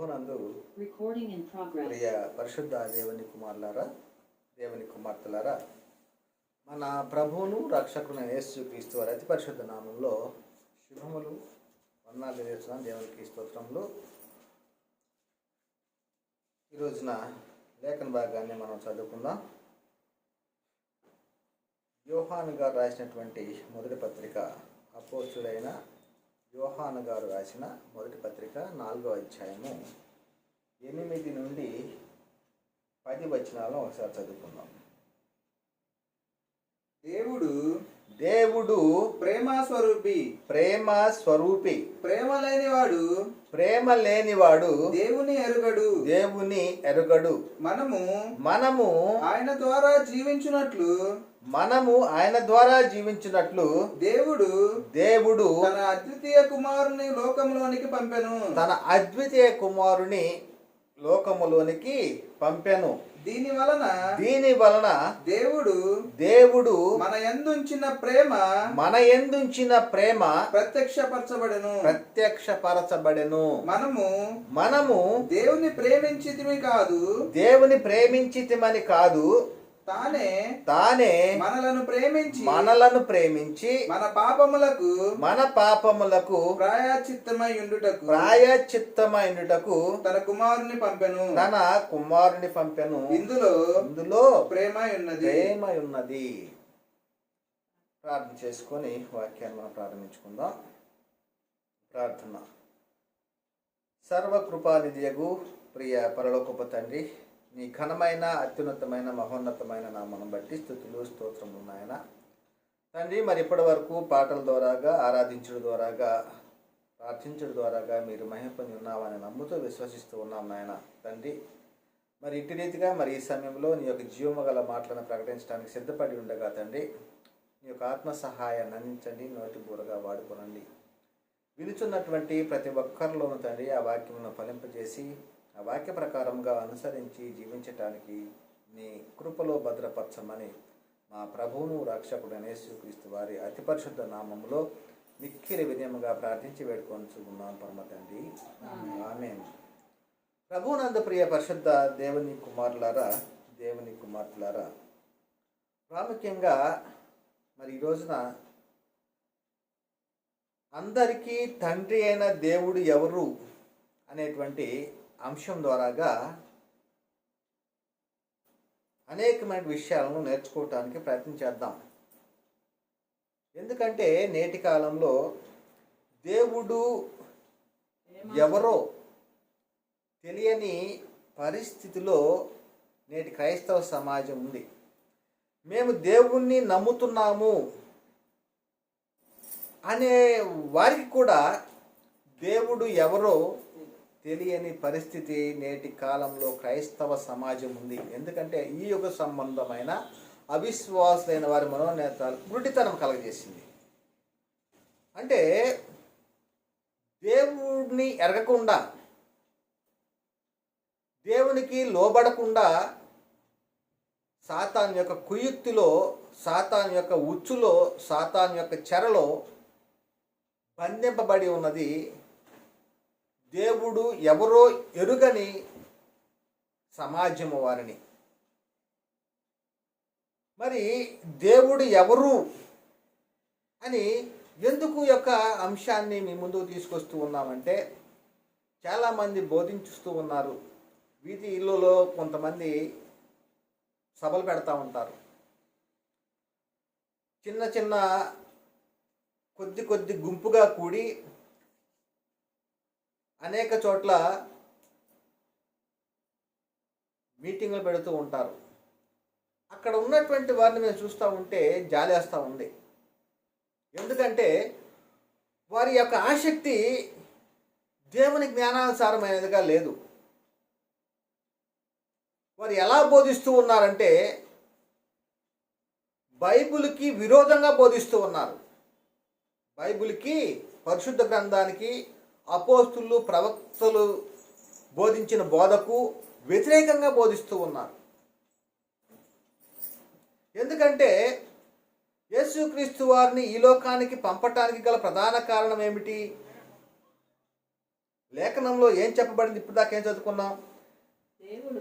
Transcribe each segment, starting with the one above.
ప్రభునందు ప్రియ పరిశుద్ధ దేవుని కుమారులారా, దేవుని కుమార్తెలారా, మన ప్రభువును రక్షకుని యేసుక్రీస్తు వారి అతి పరిశుద్ధ నామంలో శుభములు వందనాలు తెలియజేస్తున్నాను. దేవునికి స్తోత్రములు. ఈ రోజున లేఖన భాగాన్ని మనం చదువుకుందాం. యోహాను గారు రాసినటువంటి మొదటి పత్రిక, అపోస్తుడైన యోహాను గారు రాసిన మొదటి పత్రిక 4వ అధ్యాయము 8 నుండి 10 వచనాలను ఒకసారి చదువుకుందాం. దేవుడు ప్రేమ స్వరూపి, ప్రేమ లేనివాడు దేవుని ఎరుగడు. మనము ఆయన ద్వారా జీవించినట్లు దేవుడు తన అద్వితీయ కుమారుని లోకములోనికి పంపెను. దీని వలన దేవుడు మన యందుంచిన ప్రేమ ప్రత్యక్షపరచబడెను. మనము దేవుని ప్రేమించితిమని కాదు, తానే మనలను ప్రేమించి మన పాపములకు ప్రాయశ్చిత్తమైయుండుటకు తన కుమారుని పంపెను. ఇందులో ప్రేమ ఉన్నది. ప్రార్థన చేసుకొని వాక్యాన్ని మనం ప్రారంభించుకుందాం. ప్రార్థన. సర్వకృపానిధియగు ప్రియ పరలోకపు తండ్రి, నీ ఘనమైన అత్యున్నతమైన మహోన్నతమైన నామమును బట్టి స్తుతులు స్తోత్రములు నాయన తండ్రి. మరి ఇప్పటి వరకు పాటల ద్వారాగా, ఆరాధించడం ద్వారాగా, ప్రార్థించడం ద్వారాగా మీరు మహిమ పొంది ఉన్నామని నమ్ముతూ విశ్వసిస్తూ ఉన్నాం నాయన తండ్రి. మరి ఇటు రీతిగా మరి ఈ సమయంలో నీ యొక్క జీవము గల మాటలను ప్రకటించడానికి సిద్ధపడి ఉండగా తండ్రి, నీ యొక్క ఆత్మ సహాయాన్ని అందించండి, నోటి బూరగా వాడుకోనండి. విలుచున్నటువంటి ప్రతి ఒక్కరిలోనూ తండ్రి ఆ వాక్యమును ఫలింపజేసి ఆ వాక్య ప్రకారంగా అనుసరించి జీవించటానికి నీ కృపలో భద్రపరచమని మా ప్రభువును రక్షకుడైన యేసుక్రీస్తు వారి అతి పరిశుద్ధ నామములో మిక్కిలి వినయముగా ప్రార్థించి వేడుకొంచుకున్నాం పరమ తండ్రి, ఆమేన్. ప్రభువునందు ప్రియ పరిశుద్ధ దేవుని కుమారులారా, దేవుని కుమార్తెలారా, ప్రాముఖ్యంగా మరి ఈ రోజున అందరికీ తండ్రి అయిన దేవుడు ఎవరు అనేటువంటి అంశం ద్వారాగా అనేకమైన విషయాలను నేర్చుకోవటానికి ప్రయత్నం చేద్దాం. ఎందుకంటే నేటి కాలంలో దేవుడు ఎవరో తెలియని పరిస్థితిలో నేటి క్రైస్తవ సమాజం ఉంది. మేము దేవుణ్ణి నమ్ముతున్నాము అనే వారికి కూడా దేవుడు ఎవరో తెలియని పరిస్థితి నేటి కాలంలో క్రైస్తవ సమాజం ఉంది. ఎందుకంటే ఈ యుగ సంబంధమైన అవిశ్వాసులైన వారి మనోనేతాలు గుడ్డితనం కలగజేసింది. అంటే దేవుడిని ఎరగకుండా, దేవునికి లోబడకుండా సాతాను యొక్క కుయుక్తిలో, సాతాను యొక్క ఉచ్చులో, సాతాను యొక్క చెరలో బంధింపబడి ఉన్నది దేవుడు ఎవరో ఎరుగని సమాజము వారిని. మరి దేవుడు ఎవరు అని ఎందుకు యొక్క అంశాన్ని మీ ముందుకు తీసుకొస్తూ ఉన్నామంటే, చాలామంది బోధించుస్తూ ఉన్నారు. వీధిలో కొంతమంది సభలు పెడతా ఉంటారు. చిన్న చిన్న కొద్ది గుంపుగా కూడి అనేక చోట్ల మీటింగులు పెడుతూ ఉంటారు. అక్కడ ఉన్నటువంటి వారిని మేము చూస్తూ ఉంటే జాలేస్తూ ఉంది. ఎందుకంటే వారి యొక్క ఆసక్తి దేవుని జ్ఞానానుసారమైనదిగా లేదు. వారు ఎలా బోధిస్తూ ఉన్నారంటే బైబిల్కి విరోధంగా బోధిస్తూ ఉన్నారు. బైబిల్కి, పరిశుద్ధ గ్రంథానికి, అపోస్తులు ప్రవక్తలు బోధించిన బోధకు వ్యతిరేకంగా బోధిస్తూ ఉన్నారు. ఎందుకంటే యేసుక్రీస్తు వారిని ఈ లోకానికి పంపటానికి గల ప్రధాన కారణం ఏమిటి? లేక లేఖనంలో ఏం చెప్పబడింది? ఇప్పుడు దాకా ఏం చదువుకున్నాం? దేవుడు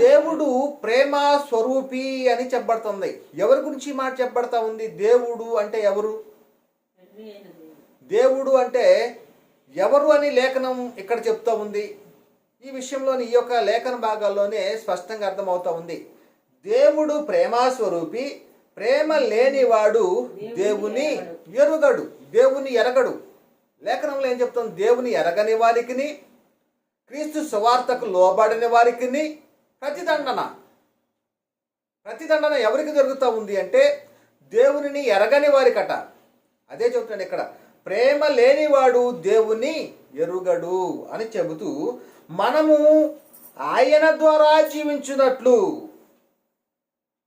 దేవుడు ప్రేమ స్వరూపి అని చెప్పబడుతుంది. ఎవరి గురించి ఈ మాట చెప్పబడతా ఉంది? దేవుడు అంటే ఎవరు? తండ్రి అయిన దేవుడు. దేవుడు అంటే ఎవరు అని లేఖనం ఇక్కడ చెప్తా ఉంది. ఈ విషయంలోని ఈ యొక్క లేఖన భాగాల్లోనే స్పష్టంగా అర్థమవుతా ఉంది. దేవుడు ప్రేమాస్వరూపి, ప్రేమ లేనివాడు దేవుని ఎరుగడు, దేవుని ఎరగడు. లేఖనంలో ఏం చెప్తుంది? దేవుని ఎరగని వారికి, క్రీస్తు సువార్తకు లోబడని వారికి ప్రతిదండన ఎవరికి జరుగుతూ ఉంది అంటే దేవునిని ఎరగని వారికట. అదే చెబుతున్నాడు ఇక్కడ, ప్రేమ లేనివాడు దేవుని ఎరుగడు అని చెబుతూ, మనము ఆయన ద్వారా జీవించినట్లు.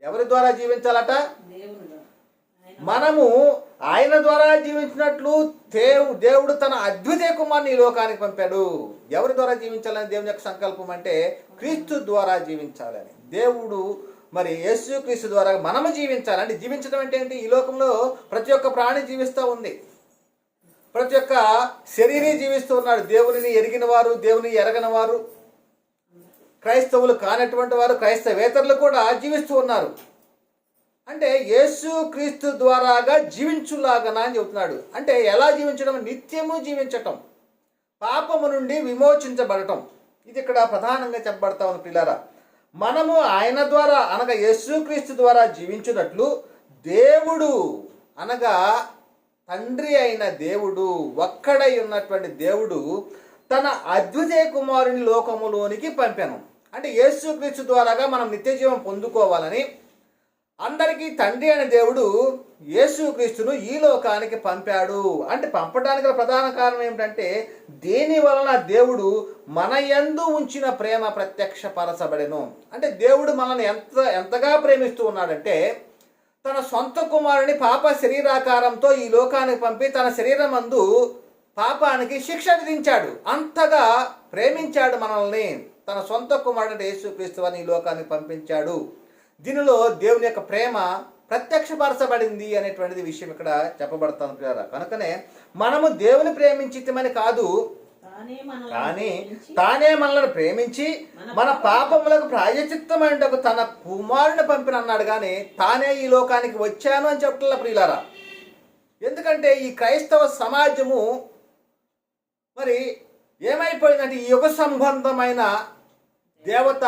ఎవరి ద్వారా జీవించాలట? దేవుని ద్వారా. మనము ఆయన ద్వారా జీవించినట్లు దేవుడు తన అద్వితీయ కుమారుని ఈ లోకానికి పంపాడు. ఎవరి ద్వారా జీవించాలని దేవుని యొక్క సంకల్పం అంటే క్రీస్తు ద్వారా జీవించాలని. దేవుడు మరి యేసు క్రీస్తు ద్వారా మనము జీవించాలి. అంటే జీవించడం అంటే ఏంటి? ఈ లోకంలో ప్రతి ఒక్క ప్రాణి జీవిస్తూ ఉంది, ప్రతి ఒక్క శరీరీ జీవిస్తూ ఉన్నాడు. దేవునిని ఎరిగిన వారు, దేవుని ఎరగని వారు, క్రైస్తవులు కానటువంటి వారు, క్రైస్తవేతరులు కూడా జీవిస్తూ ఉన్నారు. అంటే యేసు క్రీస్తు ద్వారాగా జీవించులాగనా అని చెబుతున్నాడు. అంటే ఎలా జీవించడం? నిత్యము జీవించటం, పాపము నుండి విమోచించబడటం. ఇది ఇక్కడ ప్రధానంగా చెప్పబడతా ఉంది పిల్లరా. మనము ఆయన ద్వారా అనగా యేసు క్రీస్తు ద్వారా జీవించినట్లు దేవుడు అనగా తండ్రి అయిన దేవుడు, ఒక్కడై ఉన్నటువంటి దేవుడు తన అద్వితీయ కుమారుని లోకములోనికి పంపాను. అంటే యేసు క్రీస్తు ద్వారాగా మనం నిత్య జీవం పొందుకోవాలని అందరికీ తండ్రి అయిన దేవుడు యేసుక్రీస్తును ఈ లోకానికి పంపాడు. అంటే పంపడానికి ప్రధాన కారణం ఏమిటంటే దేని వలన దేవుడు మన యందు ఉంచిన ప్రేమ ప్రత్యక్షపరచబడెను. అంటే దేవుడు మనల్ని ఎంతగా ప్రేమిస్తూ ఉన్నాడంటే తన సొంత కుమారుని పాప శరీరాకారంతో ఈ లోకానికి పంపి తన శరీరమందు పాపానికి శిక్ష విధించాడు. అంతగా ప్రేమించాడు మనల్ని. తన సొంత కుమారుడు యేసుక్రీస్తు అని ఈ లోకానికి పంపించాడు. దీనిలో దేవుని యొక్క ప్రేమ ప్రత్యక్షపరచబడింది అనేటువంటిది విషయం ఇక్కడ చెప్పబడుతుంది కదా. కనుకనే మనము దేవుని ప్రేమించితమని కాదు, కానీ తానే మనల్ని ప్రేమించి మన పాపములకు ప్రాయశ్చిత్తమైనకు తన కుమారుని పంపిన అన్నాడు. కానీ తానే ఈ లోకానికి వచ్చాను అని చెప్పట్ల ప్రియులారా. ఎందుకంటే ఈ క్రైస్తవ సమాజము మరి ఏమైపోయిందంటే ఈ యుగ సంబంధమైన దేవత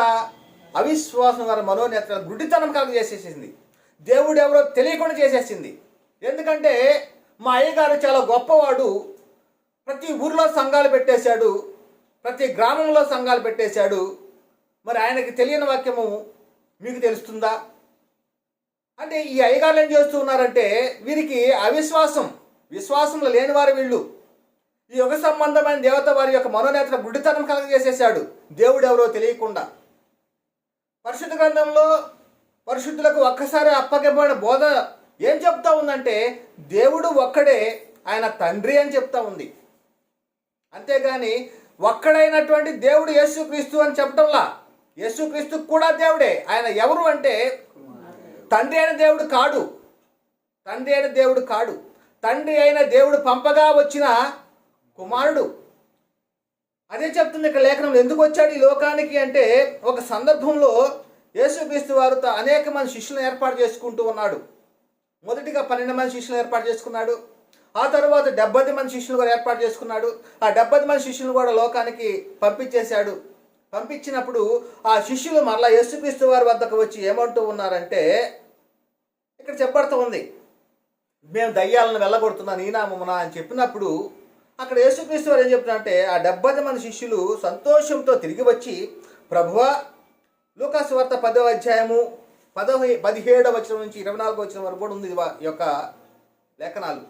అవిశ్వాసం వారి మనోనేత్రాలు గుడ్డితనం కలుగజేసేసింది. దేవుడు ఎవరో తెలియకుండా చేసేసింది. ఎందుకంటే మా అయ్యగారు చాలా గొప్పవాడు, ప్రతి ఊర్లో సంఘాలు పెట్టేశాడు, ప్రతి గ్రామంలో సంఘాలు పెట్టేశాడు, మరి ఆయనకి తెలియని వాక్యము మీకు తెలుస్తుందా అంటే ఈ అయ్యగారులు ఏం చేస్తూ ఉన్నారంటే వీరికి విశ్వాసంలో లేని వారు వీళ్ళు. ఈ యుగ సంబంధమైన దేవత వారి యొక్క మనోనేత్ర గుడ్డితనం కలుగజేసేశాడు దేవుడు ఎవరో తెలియకుండా. పరిశుద్ధ గ్రంథంలో పరిశుద్ధులకు ఒక్కసారి అప్పగింపబడిన బోధ ఏం చెప్తా ఉందంటే దేవుడు ఒక్కడే, ఆయన తండ్రి అని చెప్తా ఉంది. అంతేగాని ఒక్కడైనటువంటి దేవుడు యేసుక్రీస్తు అని చెప్పటంలా. యేసుక్రీస్తు కూడా దేవుడే. ఆయన ఎవరు అంటే తండ్రి అయిన దేవుడు కాడు. తండ్రి అయిన దేవుడు పంపగా వచ్చిన కుమారుడు. అదే చెప్తుంది ఇక్కడ లేఖనంలో. ఎందుకు వచ్చాడు ఈ లోకానికి అంటే ఒక సందర్భంలో యేసుక్రీస్తు వారు అనేక మంది శిష్యులను ఏర్పాటు చేసుకుంటూ ఉన్నాడు. మొదటిగా 12 మంది శిష్యులను ఏర్పాటు చేసుకున్నాడు. ఆ తర్వాత 70 మంది శిష్యులు కూడా ఏర్పాటు చేసుకున్నాడు. ఆ 70 మంది శిష్యులను కూడా లోకానికి పంపించేశాడు. పంపించినప్పుడు ఆ శిష్యులు మరలా యేసుక్రీస్తు వారి వద్దకు వచ్చి ఏమంటూ ఉన్నారంటే ఇక్కడ చెప్పబడుతూ ఉంది, మేము దయ్యాలను వెళ్ళగొడుతున్నాను ఈ నామమున అని చెప్పినప్పుడు అక్కడ యేసుక్రీస్తు వారు ఏం చెప్తున్నారంటే ఆ 70 మంది శిష్యులు సంతోషంతో తిరిగి వచ్చి, ప్రభువా, లూకాసు వార్త 10వ అధ్యాయము 17వ వచనం నుంచి 24వ వచనం వరకు కూడా ఉంది ఈ యొక్క లేఖనాలు.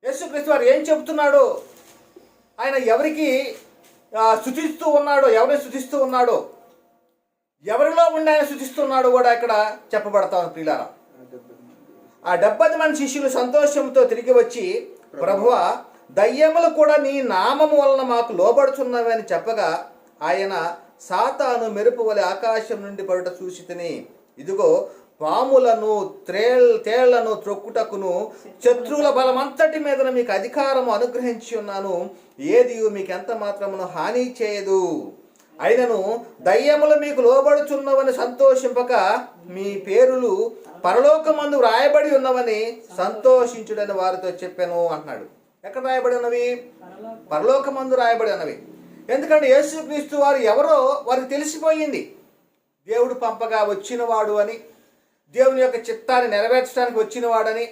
యేసుక్రీస్తు వారు ఏం చెబుతున్నాడో, ఆయన ఎవరికి స్తుతిస్తూ ఉన్నాడో, ఎవరిని స్తుతిస్తూ ఉన్నాడో, ఎవరిలో ఉండి ఆయన స్తుతిస్తున్నాడో కూడా ఇక్కడ చెప్పబడతా ఉంది ప్రియులారా. ఆ 70 మంది శిష్యులు సంతోషంతో తిరిగి వచ్చి, ప్రభువా, దయ్యములు కూడా నీ నామము వలన మాకు లోబడుచున్నవని చెప్పగా ఆయన సాతాను మెరుపు వలె ఆకాశం నుండి పడుట చూసి తిని, ఇదిగో పాములను తేళ్లను త్రొక్కుటకును శత్రువుల బలమంతటి మీద మీకు అధికారము అనుగ్రహించి ఉన్నాను, ఏది మీకు ఎంత మాత్రమును హాని చేయదు. అయినను దయ్యములు మీకు లోబడుచున్నవని సంతోషింపక మీ పేరులు పరలోకమందు రాయబడి ఉన్నవని సంతోషించుడని వారితో చెప్పాను అంటున్నాడు. ఎక్కడ రాయబడి ఉన్నవి? పరలోకమందు రాయబడి ఉన్నవి. ఎందుకంటే యేసుక్రీస్తు వారు ఎవరో వారికి తెలిసిపోయింది. దేవుడు పంపగా వచ్చినవాడు అని, దేవుని యొక్క చిత్తాన్ని నెరవేర్చడానికి వచ్చినవాడని,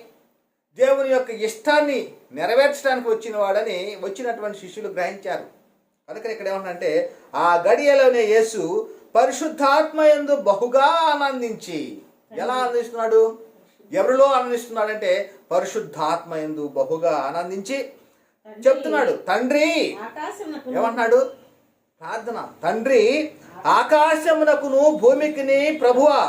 దేవుని యొక్క ఇష్టాన్ని నెరవేర్చడానికి వచ్చినవాడని వచ్చినటువంటి శిష్యులు గ్రహించారు. అందుకని ఇక్కడ ఏమంటే ఆ గడియలోనే యేసు పరిశుద్ధాత్మయందు బహుగా ఆనందించి, ఎలా ఆనందిస్తున్నాడు? ఎవరిలో ఆనందిస్తున్నాడంటే పరిశుద్ధాత్మయందు బహుగా ఆనందించి చెప్తున్నాడు. తండ్రి ఏమంటున్నాడు? ప్రార్థన. తండ్రి, ఆకాశమునకును భూమికిని ప్రభువా,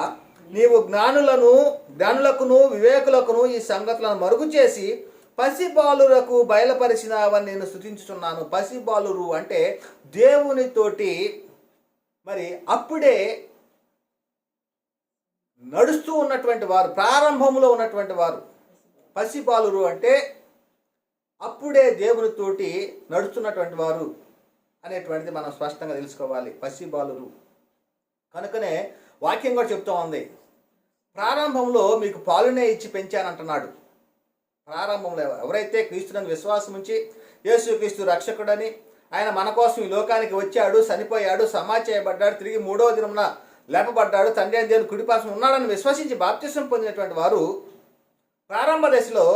నీవు జ్ఞానులకును వివేకులకును ఈ సంగతులను మరుగు చేసి పసిబాలురకు బయలుపరిచినావని నేను స్తుతించుచున్నాను. పసిబాలురు అంటే దేవునితోటి మరి అప్పుడే నడుస్తూ ఉన్నటువంటి వారు, ప్రారంభంలో ఉన్నటువంటి వారు. పసిబాలురు అంటే అప్పుడే దేవునితోటి నడుస్తున్నటువంటి వారు అనేటువంటిది మనం స్పష్టంగా తెలుసుకోవాలి. పసిబాలురు కనుకనే వాక్యం కూడా చెప్తూ ఉంది, ప్రారంభంలో మీకు పాలునే ఇచ్చి పెంచానంటున్నాడు. ప్రారంభంలో ఎవరైతే క్రీస్తునందు విశ్వాసం ఉంచి యేసుక్రీస్తు రక్షకుడని, ఆయన మన కోసం ఈ లోకానికి వచ్చాడు, చనిపోయాడు, సమాధి చేయబడ్డాడు, తిరిగి 3వ దినమున లేపబడ్డాడు, తండ్రి అయిన దేవుని కుడిపార్శ్వం ఉన్నాడని విశ్వసించి బాప్తిసం పొందినటువంటి వారు ప్రారంభ దశలో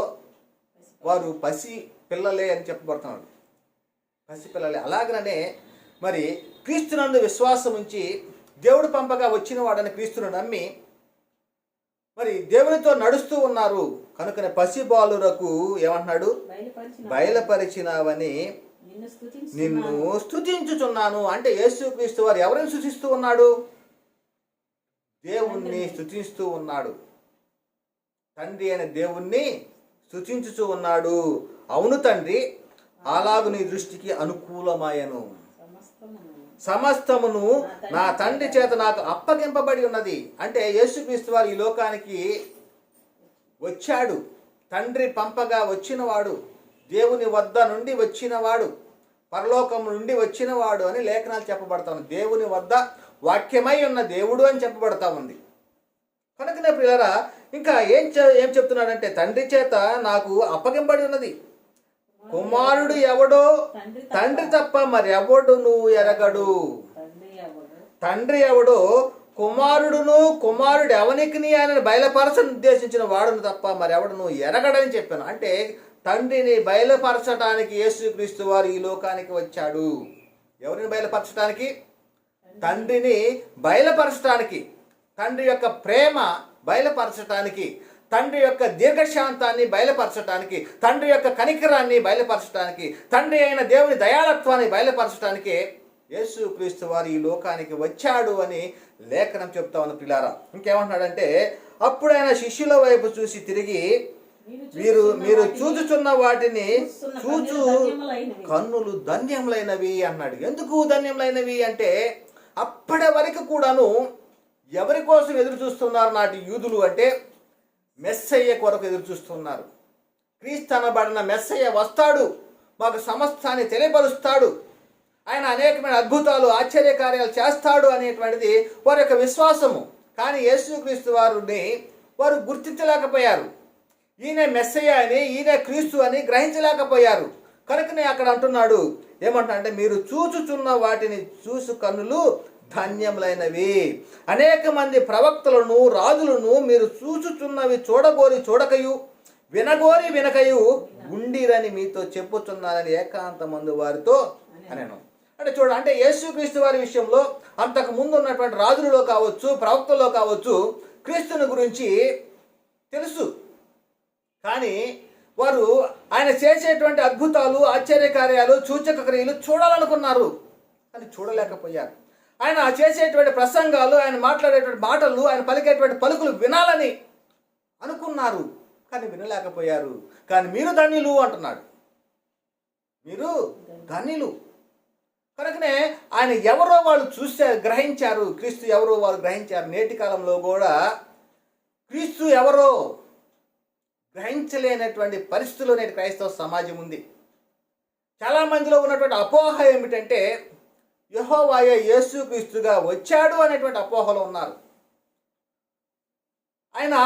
వారు పసి పిల్లలే అని చెప్పబడుతున్నాడు. పసి పిల్లలే. అలాగనే మరి క్రీస్తునందు విశ్వాసం ఉంచి దేవుడు పంపగా వచ్చిన వాడని క్రీస్తును నమ్మి మరి దేవునితో నడుస్తూ ఉన్నారు. కనుకనే పసిబాలురకు ఏమంటున్నాడు? బయలుపరిచినావని నిన్ను స్తుతించుచున్నాను. అంటే యేసుక్రీస్తు వారు ఎవరిని స్తుతిస్తూ ఉన్నాడు? దేవుణ్ణి స్తుతిస్తూ ఉన్నాడు. తండ్రి అయిన దేవుణ్ణి స్తుతించుచూ ఉన్నాడు. అవును తండ్రి, అలాగు నీ దృష్టికి అనుకూలమాయను. సమస్తమును నా తండ్రి చేత నాకు అప్పగింపబడి ఉన్నది. అంటే యేసుక్రీస్తు వారు ఈ లోకానికి వచ్చాడు, తండ్రి పంపగా వచ్చినవాడు, దేవుని వద్ద నుండి వచ్చినవాడు, పరలోకం నుండి వచ్చినవాడు అని లేఖనాలు చెప్పబడతా ఉంది. దేవుని వద్ద వాక్యమై ఉన్న దేవుడు అని చెప్పబడతా ఉంది. కనుకనే ప్రియులారా, ఇంకా ఏం చెప్తున్నాడంటే తండ్రి చేత నాకు అప్పగింపబడి ఉన్నది. కుమారుడు ఎవడో తండ్రి తప్ప మరెవడును ఎరగడు. తండ్రి ఎవడో కుమారుడు ఎవనికి ఆయన బయలుపరచని ఉద్దేశించిన వాడును తప్ప మరెవడును ఎరగడని చెప్పాను. అంటే తండ్రిని బయలుపరచడానికి యేసుక్రీస్తు వారు ఈ లోకానికి వచ్చాడు. ఎవరిని బయలుపరచడానికి? తండ్రిని బయలుపరచడానికి, తండ్రి యొక్క ప్రేమ బయలుపరచడానికి, తండ్రి యొక్క దీర్ఘశాంతాన్ని బయలుపరచడానికి, తండ్రి యొక్క కనికరాన్ని బయలుపరచడానికి, తండ్రి అయిన దేవుని దయాళత్వాన్ని బయలుపరచడానికి యేసుక్రీస్తు వారు ఈ లోకానికి వచ్చాడు అని లేఖనం చెప్తా ఉన్న పిల్లారా. ఇంకేమంటున్నాడంటే, అప్పుడు ఆయన శిష్యుల వైపు చూసి తిరిగి మీరు చూచుచున్న వాటిని చూచు కన్నులు ధన్యములైనవి అన్నాడు. ఎందుకు ధన్యములైనవి అంటే అప్పటి వరకు కూడాను ఎవరి కోసం ఎదురు చూస్తున్నారు నాటి యూదులు అంటే మెస్సయ్య కొరకు ఎదురు చూస్తున్నారు. క్రీస్తు అనబడిన మెస్సయ్య వస్తాడు, మాకు సమస్తాన్ని తెలియపరుస్తాడు, ఆయన అనేకమైన అద్భుతాలు ఆశ్చర్యకార్యాలు చేస్తాడు అనేటువంటిది వారి యొక్క విశ్వాసము. కానీ యేసుక్రీస్తు వారిని వారు గుర్తించలేకపోయారు. ఈయన మెస్సయ్య అని, ఈయన క్రీస్తు అని గ్రహించలేకపోయారు. కనుకనే అక్కడ అంటున్నాడు, ఏమంటాడంటే మీరు చూచుచున్న వాటిని చూసు కన్నులు ధన్యములైనవి. అనేక మంది ప్రవక్తలను రాజులను మీరు చూచుచున్నవి చూడగోరి చూడకయు, వినగోరి వినకయు ఉండిరని మీతో చెప్పుచున్నానని ఏకాంతమందు వారితో అనేను. అంటే అంటే యేసుక్రీస్తు వారి విషయంలో అంతకు ముందు ఉన్నటువంటి రాజులలో కావచ్చు, ప్రవక్తల్లో కావచ్చు, క్రీస్తుని గురించి తెలుసు. కానీ వారు ఆయన చేసేటువంటి అద్భుతాలు, ఆశ్చర్యకార్యాలు, సూచక క్రియలు చూడాలనుకున్నారు, కానీ చూడలేకపోయారు. ఆయన చేసేటువంటి ప్రసంగాలు, ఆయన మాట్లాడేటువంటి మాటలు, ఆయన పలికేటువంటి పలుకులు వినాలని అనుకున్నారు, కానీ వినలేకపోయారు. కానీ మీరు ధన్యులు అంటున్నాడు, మీరు ధన్యులు. కనుకనే ఆయన ఎవరో వాళ్ళు గ్రహించారు, క్రీస్తు ఎవరో వాళ్ళు గ్రహించారు. నేటి కాలంలో కూడా క్రీస్తు ఎవరో గ్రహించలేనటువంటి పరిస్థితుల్లో నేటి క్రైస్తవ సమాజం ఉంది. చాలా మందిలో ఉన్నటువంటి అపోహ ఏమిటంటే యెహోవాయే యేసుక్రీస్తుగా వచ్చాడు అనేటువంటి అపోహలో ఉన్నారు. ఆయన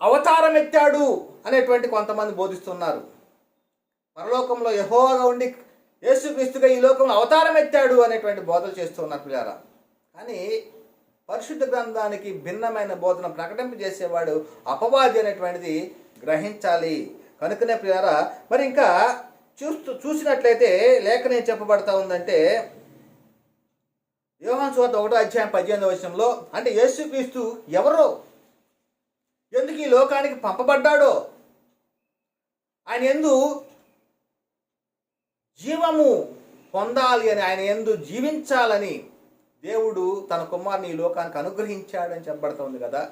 అవతారం ఎత్తాడు అనేటువంటి కొంతమంది బోధిస్తున్నారు. పరలోకంలో యెహోవాగా ఉండి యేసుక్రీస్తుగా ఈ లోకంలో అవతారం ఎత్తాడు అనేటువంటి బోధలు చేస్తున్నారు పిల్లారా. కానీ పరిశుద్ధ గ్రంథానికి భిన్నమైన బోధన ప్రకటింపజేసేవాడు అపవాది అనేటువంటిది గ్రహించాలి. కనుకనే పిల్లారా, మరి ఇంకా చూసినట్లయితే లేఖనం ఏం చెప్పబడతా ఉందంటే యోహాను సువార్త 1:18 అంటే యేసుక్రీస్తు ఎవరో, ఎందుకు ఈ లోకానికి పంపబడ్డాడో, ఆయన యందు జీవము పొందాలి అని, ఆయన యందు జీవించాలని దేవుడు తన కుమారుని ఈ లోకానికి అనుగ్రహించాడని చెప్పబడుతుంది కదా.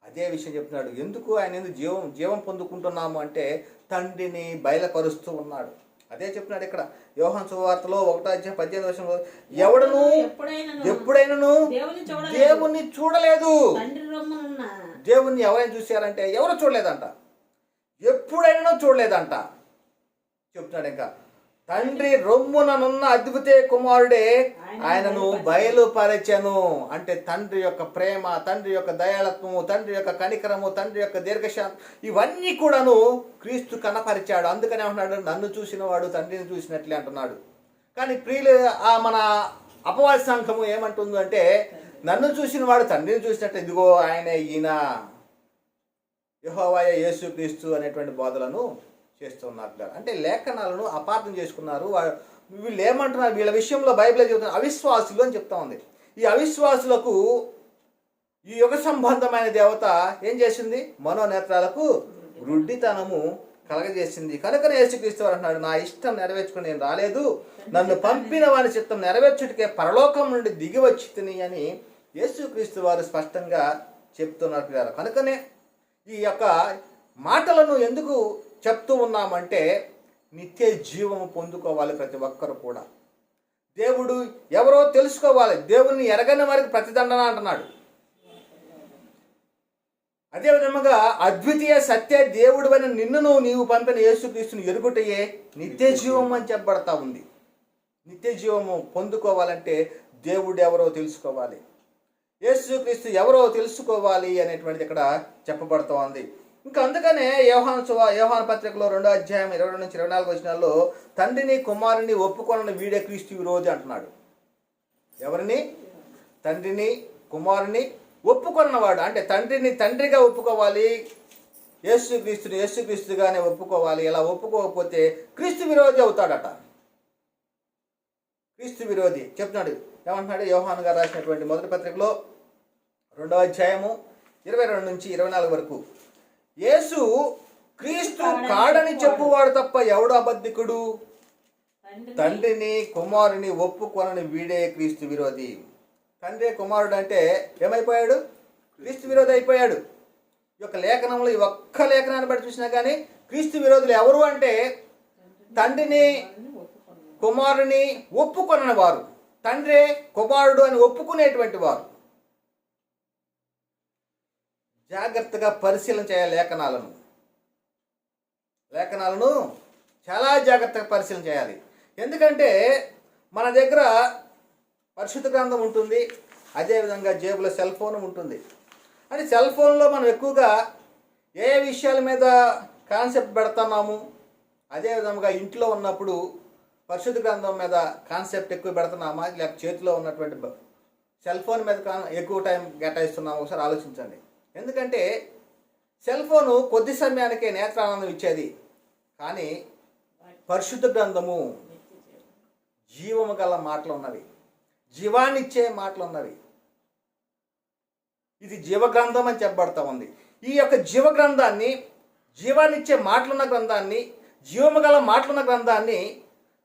అదే విషయం చెప్తున్నాడు. ఎందుకు ఆయన యందు జీవం పొందుకుంటున్నాము అంటే తండ్రిని బయలుపరుస్తూ ఉన్నాడు. అదే చెప్తున్నాడు ఇక్కడ యోహాను సువార్తలో 1:18 ఎవడును ఎప్పుడైనాను దేవుణ్ణి చూడలేదు. దేవుణ్ణి ఎవరైనా చూశారంటే ఎవరు చూడలేదంట, ఎప్పుడైనా చూడలేదంట. చెప్తున్నాడు ఇంకా తండ్రి రొమ్ముననున్న అద్వితీయ కుమారుడే ఆయనను బయలుపరచెను. అంటే తండ్రి యొక్క ప్రేమ, తండ్రి యొక్క దయాళత్వము, తండ్రి యొక్క కనికరము, తండ్రి యొక్క దీర్ఘశాంతం ఇవన్నీ కూడాను క్రీస్తు కనపరిచాడు. అందుకనే అంటున్నాడు నన్ను చూసిన వాడు తండ్రిని చూసినట్లే అంటున్నాడు. కానీ ప్రియులు మన అపవాద సంఘము ఏమంటుంది అంటే నన్ను చూసిన వాడు తండ్రిని చూసినట్టు, ఇదిగో ఆయనే ఈయన యెహోవాయే యేసుక్రీస్తు అనేటువంటి బోధలను చేస్తున్నారు. అంటే లేఖనాలను అపార్థం చేసుకున్నారు. వీళ్ళు ఏమంటున్నారు, వీళ్ళ విషయంలో బైబిల్ చెబుతున్నారు అవిశ్వాసులు అని చెప్తా ఉంది. ఈ అవిశ్వాసులకు ఈ యుగ సంబంధమైన దేవత ఏం చేసింది, మనోనేత్రాలకు వృద్ధితనము కలగజేసింది. కనుకనే యేసుక్రీస్తు అంటున్నాడు నా ఇష్టం నెరవేర్చుకుని నేను రాలేదు, నన్ను పంపిన వారి చిత్తం నెరవేర్చుటకే పరలోకం నుండి దిగి వచ్చితిని అని యేసుక్రీస్తు వారు స్పష్టంగా చెప్తున్నారు. కనుకనే ఈ యొక్క మాటలను ఎందుకు చెప్తూ ఉన్నామంటే నిత్య జీవము పొందుకోవాలి ప్రతి ఒక్కరు కూడా. దేవుడు ఎవరో తెలుసుకోవాలి. దేవుణ్ణి ఎరగని వారికి ప్రతిదండన అంటున్నాడు. అదేవిధంగా అద్వితీయ సత్య దేవుడు నిన్నును నీవు పంపిన యేసుక్రీస్తుని ఎరుగుటయే నిత్య జీవం అని చెప్పబడతా ఉంది. నిత్య జీవము పొందుకోవాలంటే దేవుడు ఎవరో తెలుసుకోవాలి, యేసుక్రీస్తు ఎవరో తెలుసుకోవాలి అనేటువంటిది ఇక్కడ చెప్పబడుతూ ఉంది. ఇంకా అందుకనే యోహాను పత్రికలో 2:22-24 తండ్రిని కుమారుని ఒప్పుకొనని వీడే క్రీస్తు విరోధి అంటున్నాడు. ఎవరిని? తండ్రిని కుమారుని ఒప్పుకొన్నవాడు. అంటే తండ్రిని తండ్రిగా ఒప్పుకోవాలి, యేసుక్రీస్తుని యేసుక్రీస్తుగానే ఒప్పుకోవాలి. ఇలా ఒప్పుకోకపోతే క్రీస్తు విరోధి అవుతాడట. క్రీస్తు విరోధి చెప్తున్నాడు. ఏమంటున్నాడు యోహాను గారు రాసినటువంటి మొదటి పత్రికలో 2:22-24 యేసు క్రీస్తు కాడని చెప్పువాడు తప్ప ఎవడు అబద్ధికుడు? తండ్రిని కుమారుని ఒప్పుకొనని వీడే క్రీస్తు విరోధి. తండ్రి కుమారుడు అంటే ఏమైపోయాడు? క్రీస్తు విరోధి అయిపోయాడు. ఈ యొక్క లేఖనంలో ఈ ఒక్క లేఖనాన్ని బట్టి చూసినా కానీ క్రీస్తు విరోధులు ఎవరు అంటే తండ్రిని కుమారుని ఒప్పుకొనని వారు, తండ్రే కుమారుడు అని ఒప్పుకునేటువంటి వారు. జాగ్రత్తగా పరిశీలన చేయాలి లేఖనాలను చాలా జాగ్రత్తగా పరిశీలన చేయాలి. ఎందుకంటే మన దగ్గర పరిశుద్ధ గ్రంథం ఉంటుంది, అదేవిధంగా జేబులో సెల్ ఫోన్ ఉంటుంది. అంటే సెల్ ఫోన్లో మనం ఎక్కువగా ఏ విషయాల మీద కాన్సెప్ట్ పెడుతున్నాము, అదేవిధంగా ఇంట్లో ఉన్నప్పుడు పరిశుద్ధ గ్రంథం మీద కాన్సెప్ట్ ఎక్కువ పెడుతున్నామా, లేక చేతిలో ఉన్నటువంటి సెల్ ఫోన్ మీద ఎక్కువ టైం కేటాయిస్తున్నామా ఒకసారి ఆలోచించండి. ఎందుకంటే సెల్ ఫోను కొద్ది సమయానికే నేత్రానందం ఇచ్చేది, కానీ పరిశుద్ధ గ్రంథము జీవము గల మాటలు ఉన్నవి, జీవాన్నిచ్చే మాటలు ఉన్నవి. ఇది జీవగ్రంథం అని చెప్పబడతా ఉంది. ఈ యొక్క జీవగ్రంథాన్ని, జీవాన్నిచ్చే మాటలున్న గ్రంథాన్ని, జీవము గల మాటలున్న గ్రంథాన్ని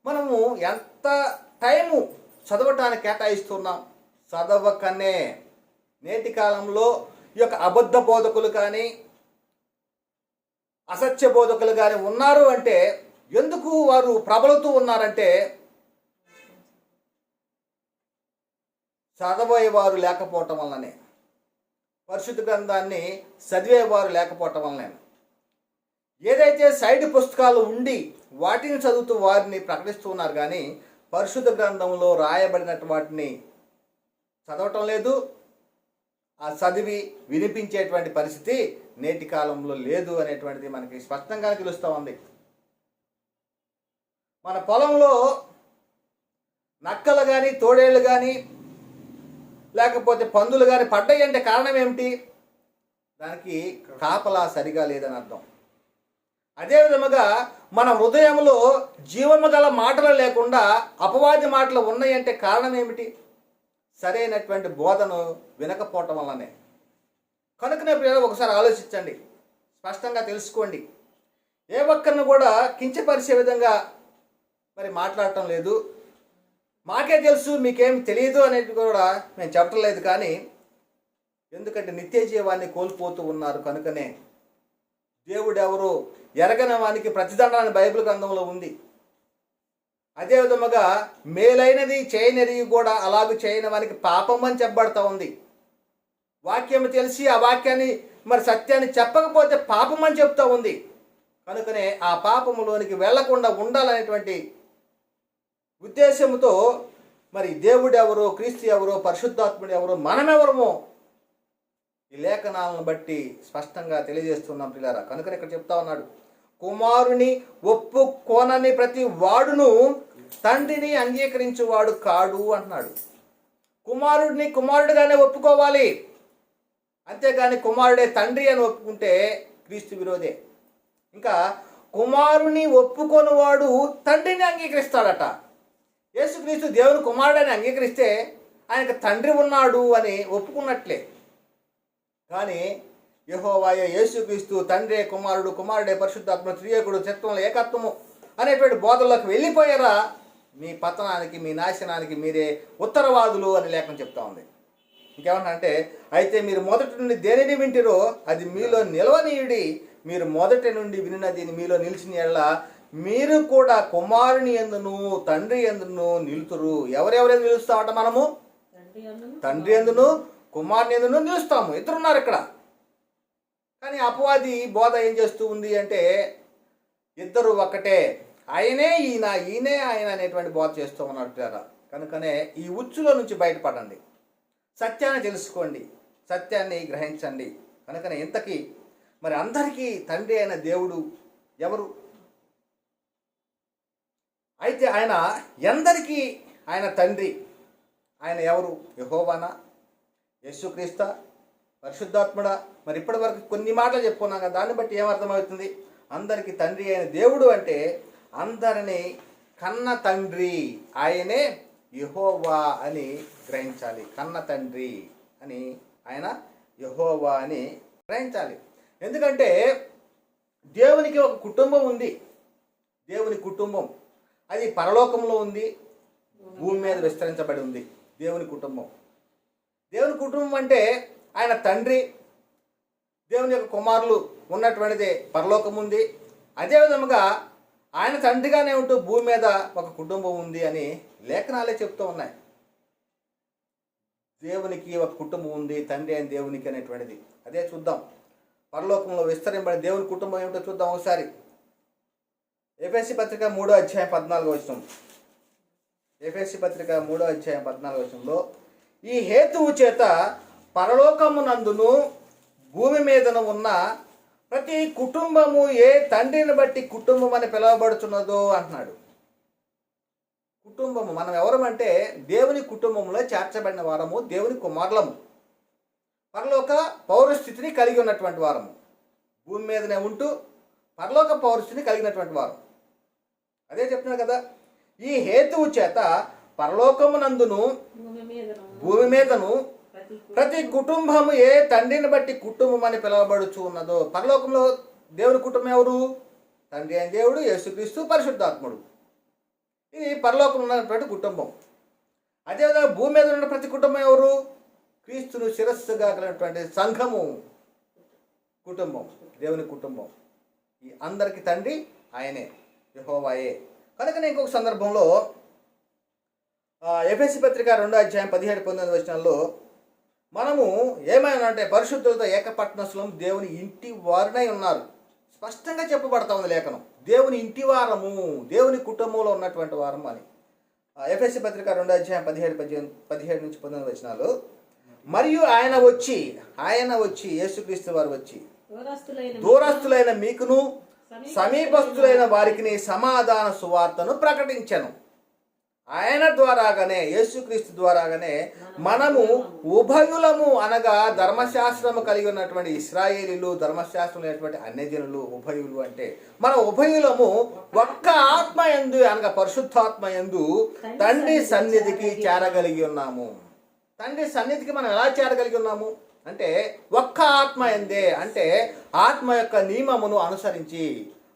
మనము ఎంత టైము చదవటానికి కేటాయిస్తున్నాం? చదవకనే నేటి కాలంలో ఈ యొక్క అబద్ధ బోధకులు కానీ అసత్య బోధకులు కానీ ఉన్నారు అంటే ఎందుకు వారు ప్రబలుతూ ఉన్నారంటే చదవే వారు లేకపోవటం వల్లనే. పరిశుద్ధ గ్రంథాన్ని చదివేవారు లేకపోవటం వలన, ఏదైతే సైడ్ పుస్తకాలు ఉండి వాటిని చదువుతూ వారిని ప్రకటిస్తూ ఉన్నారు, కానీ పరిశుద్ధ గ్రంథంలో రాయబడినట్టు వాటిని చదవటం లేదు. ఆ చదివి వినిపించేటువంటి పరిస్థితి నేటి కాలంలో లేదు అనేటువంటిది మనకి స్పష్టంగా తెలుస్తూ ఉంది. మన పొలంలో నక్కలు కానీ తోడేళ్ళు కానీ లేకపోతే పందులు కానీ పడ్డాయి అంటే కారణం ఏమిటి? దానికి కాపలా సరిగా లేదని అర్థం. అదేవిధముగా మన హృదయంలో జీవము గల మాటలు లేకుండా అపవాది మాటలు ఉన్నాయంటే కారణం ఏమిటి? సరైనటువంటి బోధను వినకపోవటం వల్లనే. కనుకనే ప్రియులారా, ఒకసారి ఆలోచించండి, స్పష్టంగా తెలుసుకోండి. ఏ ఒక్కరిని కూడా కించపరిచే విధంగా మరి మాట్లాడటం లేదు. మాకే తెలుసు మీకేం తెలియదు అనేది కూడా మేము చెప్పటం లేదు. కానీ ఎందుకంటే నిత్య జీవాన్ని కోల్పోతూ ఉన్నారు. కనుకనే దేవుడు ఎవరు ఎరగని వానికి ప్రతిదండన బైబిల్ గ్రంథంలో ఉంది. అదేవిధముగా మేలైనది చేయనిరిగి కూడా అలాగూ చేయని వానికి పాపం అని చెప్పబడతా ఉంది. వాక్యం తెలిసి ఆ వాక్యాన్ని మరి సత్యాన్ని చెప్పకపోతే పాపం అని చెప్తా ఉంది. కనుకనే ఆ పాపములోనికి వెళ్లకుండా ఉండాలనేటువంటి ఉద్దేశంతో మరి దేవుడు ఎవరో, క్రీస్తు ఎవరో, పరిశుద్ధాత్ముడు ఎవరో, మనమెవరమో ఈ లేఖనాలను బట్టి స్పష్టంగా తెలియజేస్తున్నాం పిల్లారా. కనుకనే ఇక్కడ చెప్తా ఉన్నాడు, కుమారుని ఒప్పుకోనని ప్రతి వాడును తండ్రిని అంగీకరించువాడు కాడు అంటున్నాడు. కుమారుడిని కుమారుడిగానే ఒప్పుకోవాలి, అంతేగాని కుమారుడే తండ్రి అని ఒప్పుకుంటే క్రీస్తు విరోధే. ఇంకా కుమారుని ఒప్పుకొని వాడు తండ్రిని అంగీకరిస్తాడట. యేసుక్రీస్తు దేవుని కుమారుడని అంగీకరిస్తే ఆయనకు తండ్రి ఉన్నాడు అని ఒప్పుకున్నట్లే. కానీ యెహోవాయే యేసుక్రీస్తు తండ్రే కుమారుడు, కుమారుడే పరిశుద్ధాత్మ, త్రియేకుడు, త్రిత్వంలో ఏకత్వము అనేటువంటి బోధల్లోకి వెళ్ళిపోయారా, మీ పతనానికి, మీ నాశనానికి మీరే ఉత్తరవాదులు అని లేఖనం చెప్తా ఉంది. ఇంకేమంటే, అయితే మీరు మొదటి నుండి దేనిని వింటిరో అది మీలో నిలవనీయుడి, మీరు మొదటి నుండి వినినది మీలో నిలిచిన ఎడల మీరు కూడా కుమారుని యందును తండ్రి యందును నిలుతురు. ఎవరెవరైనా నిలుస్తామట? మనము తండ్రి యందును కుమారుని యందును నిలుస్తాము. ఇద్దరున్నారు ఇక్కడ. కానీ అపవాది బోధ ఏం చేస్తూ ఉంది అంటే, ఇద్దరు ఒక్కటే, ఆయనే ఈయన, ఈయనే ఆయన అనేటువంటి బోధ చేస్తూ ఉన్నాడు. కనుకనే ఈ ఉచ్చులో నుంచి బయటపడండి, సత్యాన్ని తెలుసుకోండి, సత్యాన్ని గ్రహించండి. కనుకనే ఇంతకీ మరి అందరికీ తండ్రి అయిన దేవుడు ఎవరు? అయితే ఆయన ఎందరికీ ఆయన తండ్రి, ఆయన ఎవరు? యెహోవానా, యేసుక్రీస్తా, పరిశుద్ధాత్ముడా? మరి ఇప్పటి వరకు కొన్ని మాటలు చెప్పుకున్నాం కదా, దాన్ని బట్టి ఏమర్థమవుతుంది? అందరికీ తండ్రి అయిన దేవుడు అంటే అందరినీ కన్న తండ్రి ఆయనే యెహోవా అని గ్రహించాలి. కన్న తండ్రి అని ఆయన యెహోవా అని గ్రహించాలి. ఎందుకంటే దేవునికి ఒక కుటుంబం ఉంది. దేవుని కుటుంబం అది పరలోకంలో ఉంది, భూమి మీద విస్తరించబడి ఉంది. దేవుని కుటుంబం, దేవుని కుటుంబం అంటే ఆయన తండ్రి, దేవుని యొక్క కుమారులు ఉన్నటువంటిది పరలోకం ఉంది. అదేవిధముగా ఆయన తండ్రిగానే ఉంటూ భూమి మీద ఒక కుటుంబం ఉంది అని లేఖనాలే చెప్తూ ఉన్నాయి. దేవునికి ఒక కుటుంబం ఉంది, తండ్రి అయిన దేవునికి అనేటువంటిది. అదే చూద్దాం, పరలోకంలో విస్తరింపబడిన దేవుని కుటుంబం ఏమిటో చూద్దాం ఒకసారి. ఎఫెసీ పత్రిక 3వ అధ్యాయం 14వ వచనం. ఎఫెసీ పత్రిక 3వ అధ్యాయం 14వ వచనంలో, ఈ హేతువు చేత పరలోకమునందును భూమి మీదను ఉన్న ప్రతి కుటుంబము ఏ తండ్రిని బట్టి కుటుంబం అని పిలువబడుతున్నదో అంటున్నాడు. కుటుంబము మనం ఎవరమంటే దేవుని కుటుంబంలో చేర్చబడిన వారము, దేవుని కుమారులము, పరలోక పౌరస్థితిని కలిగి ఉన్నటువంటి వారము, భూమి మీదనే ఉంటూ పరలోక పౌరస్థితిని కలిగినటువంటి వారు. అదే చెప్తున్నాడు కదా, ఈ హేతువు చేత పరలోకమునందును భూమి మీదను ప్రతి కుటుంబము ఏ తండ్రిని బట్టి కుటుంబం అని పిలువబడుచు ఉన్నదో. పరలోకంలో దేవుని కుటుంబం ఎవరు? తండ్రి అయిన దేవుడు, యేసుక్రీస్తు, పరిశుద్ధాత్ముడు. ఇది పరలోకంలో ఉన్నటువంటి కుటుంబం. అదేవిధంగా భూమి మీద ఉన్న ప్రతి కుటుంబం ఎవరు? క్రీస్తును శిరస్సుగా కలిగినటువంటి సంఘము కుటుంబం, దేవుని కుటుంబం. ఈ అందరికి తండ్రి ఆయనే, యెహోవాయే. కనుకనే ఇంకొక సందర్భంలో ఎఫెసీ పత్రిక 2వ అధ్యాయం 17-19 వచనాల్లో మనము ఏమైనా అంటే పరిశుద్ధులతో ఏకపట్నస్థులం దేవుని ఇంటి వారినై ఉన్నారు. స్పష్టంగా చెప్పబడతా ఉంది లేఖనం. దేవుని ఇంటి వారము, దేవుని కుటుంబంలో ఉన్నటువంటి వారము అని. ఎఫెసీ పత్రిక 2:17 నుంచి 19 వచనాలు. మరియు ఆయన వచ్చి యేసుక్రీస్తు వారు వచ్చి దూరస్తులైన మీకును సమీపస్తులైన వారికి సమాధాన సువార్తను ప్రకటించను. ఆయన ద్వారాగానే, యేసుక్రీస్తు ద్వారాగానే మనము ఉభయులము, అనగా ధర్మశాస్త్రము కలిగి ఉన్నటువంటి ఇశ్రాయేలీలు, ధర్మశాస్త్రం లేనటువంటి అన్యజనులు. ఉభయులు అంటే మన ఉభయులము ఒక్క ఆత్మ యందు, అనగా పరిశుద్ధాత్మ యందు తండ్రి సన్నిధికి చేరగలిగి ఉన్నాము. తండ్రి సన్నిధికి మనం ఎలా చేరగలిగి ఉన్నాము అంటే ఒక్క ఆత్మ యందే, అంటే ఆత్మ యొక్క నియమమును అనుసరించి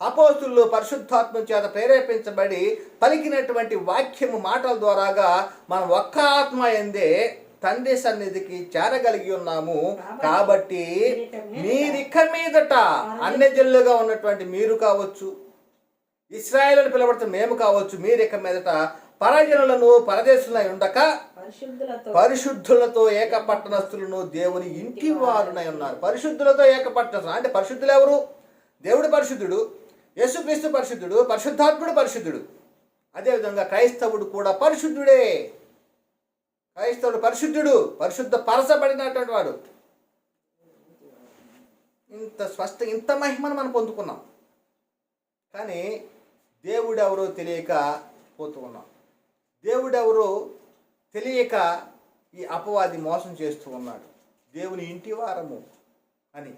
అపోస్తులు పరిశుద్ధాత్మ చేత ప్రేరేపించబడి పలికినటువంటి వాక్యము మాటల ద్వారాగా మనం ఒక్క ఆత్మ యందే తండ్రి సన్నిధికి చేరగలిగి ఉన్నాము. కాబట్టి మీరిక మీదట అన్యజనులుగా ఉన్నటువంటి మీరు కావచ్చు, ఇశ్రాయేలును పిలవబడుతున్న మేము కావచ్చు, మీరిక మీదట పరజనులను పరదేశులై ఉండక పరిశుద్ధులతో ఏకపట్టణస్థులను దేవుని ఇంటి వారునై ఉన్నారు. పరిశుద్ధులతో ఏకపట్టణస్థులు అంటే పరిశుద్ధులు ఎవరు? దేవుడు పరిశుద్ధుడు, యేసుక్రీస్తు పరిశుద్ధుడు, పరిశుద్ధాత్ముడు పరిశుద్ధుడు. అదేవిధంగా క్రైస్తవుడు కూడా పరిశుద్ధుడే. క్రైస్తవుడు పరిశుద్ధుడు, పరిశుద్ధ పరచబడినటువంటి వాడు. ఇంత మహిమను మనం పొందుకున్నాం. కానీ దేవుడెవరో తెలియక పోతూ ఉన్నాం. దేవుడెవరో తెలియక ఈ అపవాది మోసం చేస్తూ ఉన్నాడు. దేవుని ఇంటి వారము అని.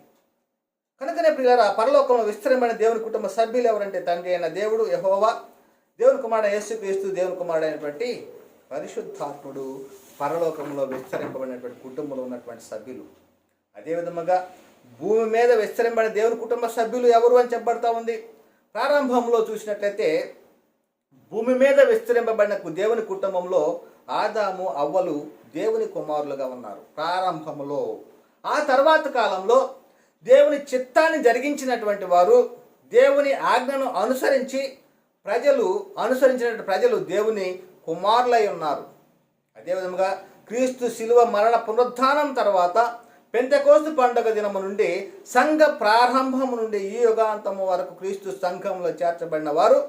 కనుకనే ప్రియులారా, పరలోకంలో విస్తరమైన దేవుని కుటుంబ సభ్యులు ఎవరంటే తండ్రి అయిన దేవుడు యెహోవా, దేవుని కుమారుడు యేసుక్రీస్తు, దేవుని కుమారుడు అయినటువంటి పరిశుద్ధాత్ముడు, పరలోకంలో విస్తరింపబడినటువంటి కుటుంబంలో ఉన్నటువంటి సభ్యులు. అదేవిధంగా భూమి మీద విస్తరింపబడిన దేవుని కుటుంబ సభ్యులు ఎవరు అని చెప్పబడతా ఉంది. ప్రారంభంలో చూసినట్లయితే భూమి మీద విస్తరింపబడిన దేవుని కుటుంబంలో ఆదాము అవ్వలు దేవుని కుమారులుగా ఉన్నారు ప్రారంభంలో. ఆ తర్వాత కాలంలో దేవుని చిత్తాన్ని జరిగించినటువంటి వారు, దేవుని ఆజ్ఞను అనుసరించిన ప్రజలు దేవుని కుమారులై ఉన్నారు. అదేవిధంగా క్రీస్తు శిలువ మరణ పునరుద్ధానం తర్వాత పెంతెకోస్తు పండుగ దినము నుండి సంఘ ప్రారంభము నుండి ఈ యుగాంతము వరకు క్రీస్తు సంఘంలో చేర్చబడిన వారు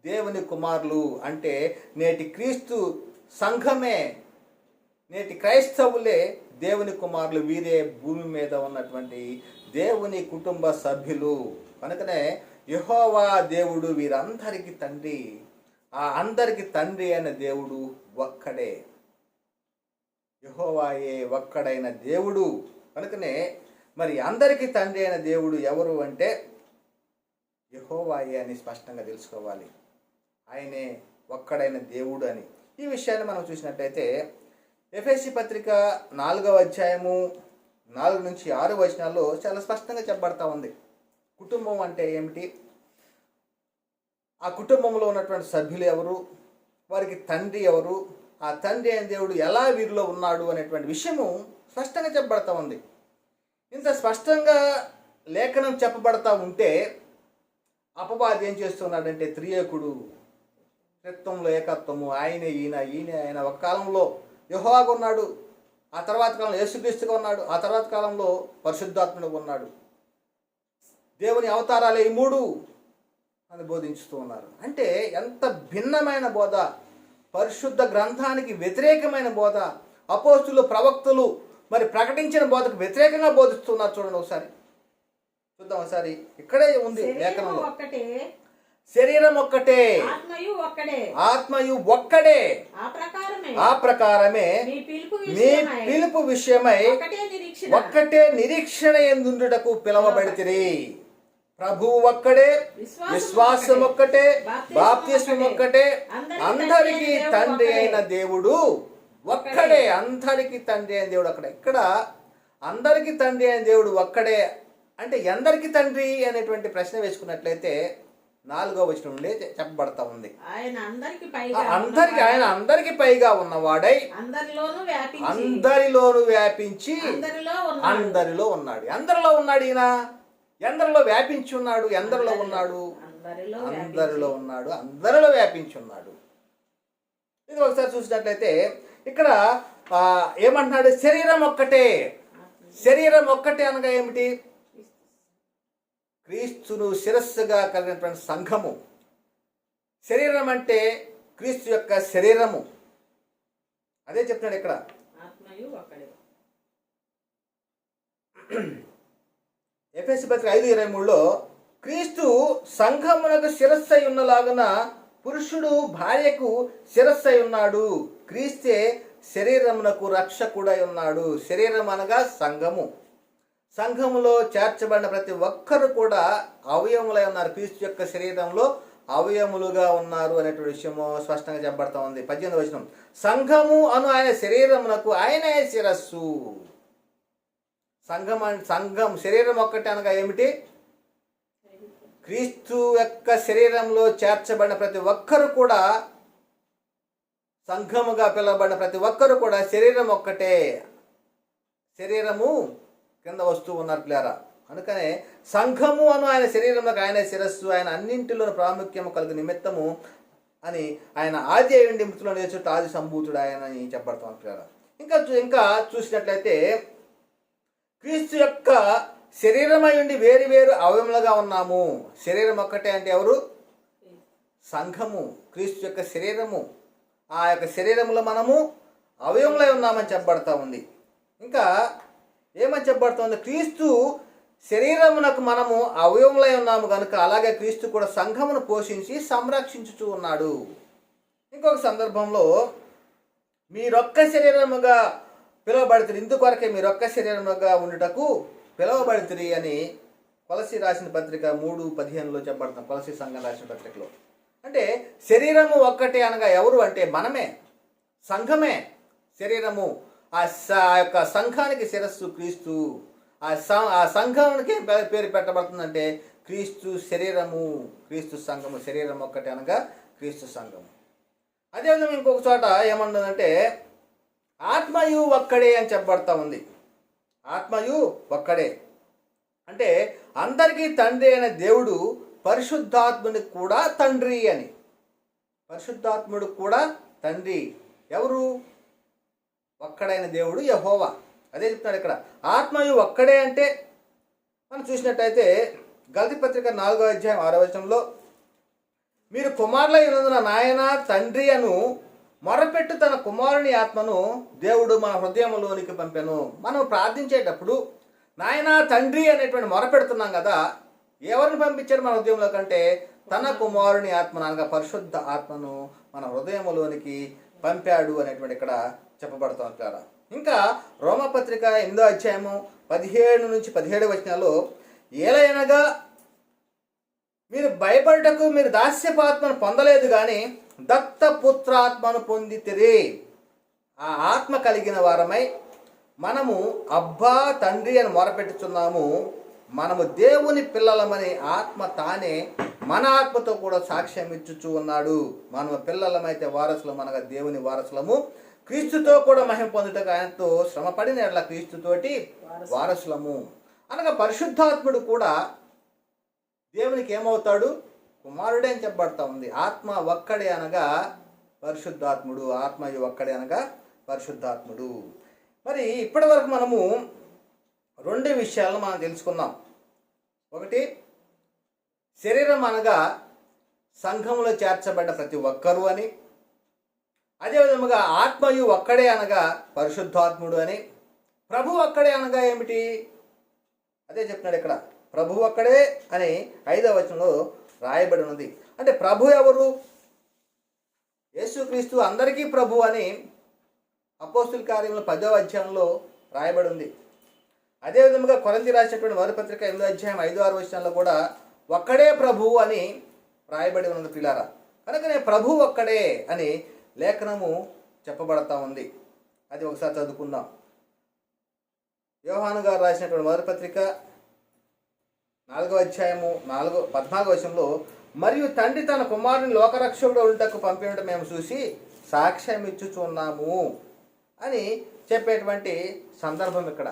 దేవుని కుమారులు. అంటే నేటి క్రీస్తు సంఘమే, నేటి క్రైస్తవులే దేవుని కుమారులు. వీరే భూమి మీద ఉన్నటువంటి దేవుని కుటుంబ సభ్యులు. కనుకనే యెహోవా దేవుడు వీరందరికీ తండ్రి. ఆ అందరికి తండ్రి అయిన దేవుడు ఒక్కడే. యెహోవాయే ఒక్కడైన దేవుడు. కనుకనే మరి అందరికీ తండ్రి అయిన దేవుడు ఎవరు అంటే యెహోవాయే అని స్పష్టంగా తెలుసుకోవాలి. ఆయనే ఒక్కడైన దేవుడు అని. ఈ విషయాన్ని మనం చూసినట్లయితే ఎఫెసీ పత్రిక 4వ అధ్యాయము 4 నుంచి 6 వచనాల్లో చాలా స్పష్టంగా చెప్పబడతా ఉంది. కుటుంబం అంటే ఏమిటి, ఆ కుటుంబంలో ఉన్నటువంటి సభ్యులు ఎవరు, వారికి తండ్రి ఎవరు, ఆ తండ్రి అయిన దేవుడు ఎలా వీరిలో ఉన్నాడు అనేటువంటి విషయము స్పష్టంగా చెప్పబడతా ఉంది. ఇంత స్పష్టంగా లేఖనం చెప్పబడతా ఉంటే అపవాది ఏం చేస్తున్నాడంటే త్రియేకుడు, త్రిత్వంలో ఏకత్వము, ఆయనే ఈయన ఆయన ఒక కాలంలో యెహోవాగా ఉన్నాడు, ఆ తర్వాత కాలంలో యేసుక్రీస్తుగా ఉన్నాడు, ఆ తర్వాత కాలంలో పరిశుద్ధాత్ముడుగా ఉన్నాడు. దేవుని అవతారాలే ఈ మూడు అని బోధించుతూ ఉన్నారు. అంటే ఎంత భిన్నమైన బోధ, పరిశుద్ధ గ్రంథానికి వ్యతిరేకమైన బోధ, అపోస్తులు ప్రవక్తలు మరి ప్రకటించిన బోధకు వ్యతిరేకంగా బోధిస్తున్నారు. చూడండి ఒకసారి చూద్దాం. ఒకసారి ఇక్కడే ఉంది లేఖనంలో, శరీరం ఒక్కటే, ఆత్మయు ఒక్కడే, ఆ ప్రకారమే మీ పిలుపు విషయమై ఒక్కటే నిరీక్షణ ఎందుటకు పిలవబడితిరి. ప్రభువు ఒక్కడే, విశ్వాసం ఒక్కటే, బాప్తిస్మం ఒక్కటే, అందరికీ తండ్రి అయిన దేవుడు ఒక్కడే. అందరికీ తండ్రి అయిన దేవుడు అక్కడ. ఇక్కడ అందరికీ తండ్రి అయిన దేవుడు ఒక్కడే అంటే ఎందరికీ తండ్రి అనేటువంటి ప్రశ్న వేసుకున్నట్లయితే 4వ వచనం నుండి చెప్పబడతా ఉంది. ఆయన అందరికి పైగా ఉన్నవాడై అందరిలోను వ్యాపించి అందరిలో ఉన్నాడు. ఎందరిలో ఉన్నాడు ఈయన? ఎందరిలో వ్యాపించి ఉన్నాడు? ఎందరిలో ఉన్నాడు? అందరిలో ఉన్నాడు, అందరిలో వ్యాపించి ఉన్నాడు. ఇది ఒకసారి చూసినట్లయితే ఇక్కడ ఏమంటున్నాడు? శరీరం ఒక్కటే. శరీరం ఒక్కటే అనగా ఏమిటి? క్రీస్తును శిరస్సుగా కలిగినటువంటి సంఘము. శరీరం అంటే క్రీస్తు యొక్క శరీరము. అదే చెప్తున్నాడు ఇక్కడ. ఆత్మయు ఒక్కడే. ఎఫెసీ పత్రిక 5:23లో క్రీస్తు సంఘమునకు శిరస్సు అయి ఉన్నలాగున పురుషుడు భార్యకు శిరస్సు అయి ఉన్నాడు. క్రీస్తే శరీరమునకు రక్షకుడై ఉన్నాడు. శరీరం అనగా సంఘము. సంఘములో చేర్చబడిన ప్రతి ఒక్కరు కూడా అవయములై ఉన్నారు. క్రీస్తు యొక్క శరీరంలో అవయములుగా ఉన్నారు అనేటువంటి విషయము స్పష్టంగా చెప్పబడతా ఉంది. 18వ వచనం, సంఘము అను ఆయన శరీరమునకు ఆయనే శిరస్సు. సంఘం శరీరం ఒక్కటే అనగా ఏమిటి? క్రీస్తు యొక్క శరీరంలో చేర్చబడిన ప్రతి ఒక్కరు కూడా, సంఘముగా పిలువబడిన ప్రతి ఒక్కరు కూడా శరీరం ఒక్కటే. శరీరము కింద వస్తూ ఉన్నారు పిల్లారా. అందుకనే సంఘము అను ఆయన శరీరంలోకి ఆయన శిరస్సు, ఆయన అన్నింటిలో ప్రాముఖ్యము కలుగు నిమిత్తము అని ఆయన ఆది అయ్యుండి మృతులను లేచుట ఆది సంభూతుడు ఆయన అని చెప్పబడతాం పిల్లారా. ఇంకా చూసినట్లయితే క్రీస్తు యొక్క శరీరమై ఉండి వేరు వేరు అవయములుగా ఉన్నాము. శరీరం ఒక్కటే అంటే ఎవరు? సంఘము, క్రీస్తు యొక్క శరీరము. ఆ యొక్క శరీరంలో మనము అవయములై ఉన్నామని చెప్పబడతా ఉంది. ఇంకా ఏమని చెప్పబడుతుంది? క్రీస్తు శరీరమునకు మనము అవయములై ఉన్నాము కనుక అలాగే క్రీస్తు కూడా సంఘమును పోషించి సంరక్షించుతూ ఉన్నాడు. ఇంకొక సందర్భంలో మీరొక్క శరీరముగా పిలువబడుతుంది, ఇందుకొరకే మీరొక్క శరీరముగా ఉండుటకు పిలువబడుతుంది అని కొలసి రాసిన పత్రిక 3:15లో చెప్పబడుతుంది. కొలసి సంఘం రాసిన పత్రికలో. అంటే శరీరము ఒక్కటే అనగా ఎవరు అంటే మనమే, సంఘమే శరీరము. ఆ యొక్క సంఘానికి శిరస్సు క్రీస్తు. ఆ సంఘానికి పేరు పెట్టబడుతుందంటే క్రీస్తు శరీరము, క్రీస్తు సంఘము. శరీరం ఒక్కటే అనగా క్రీస్తు సంఘము. అదేవిధంగా ఇంకొక చోట ఏమన్నదంటే ఆత్మయు ఒక్కడే అని చెప్పబడతా ఉంది. ఆత్మయు ఒక్కడే అంటే అందరికీ తండ్రి అయిన దేవుడు పరిశుద్ధాత్ముడికి కూడా తండ్రి అని. పరిశుద్ధాత్ముడికి కూడా తండ్రి ఎవరు? ఒక్కడైన దేవుడు యెహోవా. అదే చెప్తున్నాడు ఇక్కడ. ఆత్మయు ఒక్కడే అంటే మనం చూసినట్టయితే గలతీ పత్రిక 4:6 మీరు కుమారులై ఉన్నందున నాయన తండ్రి అను మొరపెట్టు తన కుమారుని ఆత్మను దేవుడు మన హృదయంలోనికి పంపెను. మనం ప్రార్థించేటప్పుడు నాయన తండ్రి అనేటువంటి మొరపెడుతున్నాం కదా. ఎవరిని పంపించారు మన హృదయంలో కంటే? తన కుమారుని ఆత్మను అనగా పరిశుద్ధ ఆత్మను మన హృదయంలోనికి పంపాడు అనేటువంటి ఇక్కడ చెప్పబడుతుంది కదా. ఇంకా రోమపత్రిక 8:17-17 ఏలైనగా మీరు భయపడటకు మీరు దాస్యపాత్మను పొందలేదు కానీ దత్తపుత్రాత్మను పొందితిరి. ఆ ఆత్మ కలిగిన వారమై మనము అబ్బా తండ్రి అని మొరపెట్టుచున్నాము. మనము దేవుని పిల్లలమని ఆత్మ తానే మన ఆత్మతో కూడా సాక్ష్యం ఇచ్చుచూ ఉన్నాడు. మనము పిల్లలమైతే వారసులము అనగా దేవుని వారసులము. క్రీస్తుతో కూడా మహిమ పొందుటకు ఆయనతో శ్రమపడిన ఎడల క్రీస్తుతోటి వారసులము అనగా పరిశుద్ధాత్ముడు కూడా దేవునికి ఏమవుతాడు? కుమారుడే అని చెప్పబడతా ఉంది. ఆత్మ ఒక్కడే అనగా పరిశుద్ధాత్ముడు, ఆత్మయు ఒక్కడే అనగా పరిశుద్ధాత్ముడు. మరి ఇప్పటి వరకు మనము 2 విషయాలను మనం తెలుసుకున్నాం. ఒకటి, శరీరం అనగా సంఘములో చేర్చబడ్డ ప్రతి ఒక్కరు అని. అదేవిధముగా ఆత్మయు ఒక్కడే అనగా పరిశుద్ధాత్ముడు అని. ప్రభు ఒక్కడే అనగా ఏమిటి? అదే చెప్తున్నాడు ఇక్కడ. ప్రభు ఒక్కడే అని 5వ వచనంలో రాయబడి ఉన్నది. అంటే ప్రభు ఎవరు? యేసుక్రీస్తు అందరికీ ప్రభు అని అపోస్తుల కార్యముల 10వ అధ్యాయంలో రాయబడి ఉంది. అదేవిధంగా కొరింథీ రాసినటువంటి మొదటి పత్రిక 8:5-6 కూడా ఒక్కడే ప్రభు అని రాయబడి ఉన్నది పిల్లారా. కనుకనే ప్రభు ఒక్కడే అని లేఖనము చెప్పబడతా ఉంది. అది ఒకసారి చదువుకుందాం. యోహాను గారు రాసినటువంటి మొదటి పత్రిక 4:14 మరియు తండ్రి తన కుమారుని లోకరక్షకుడు ఉంటకు పంపినట్టు మేము చూసి సాక్ష్యం ఇచ్చుచున్నాము అని చెప్పేటువంటి సందర్భం ఇక్కడ.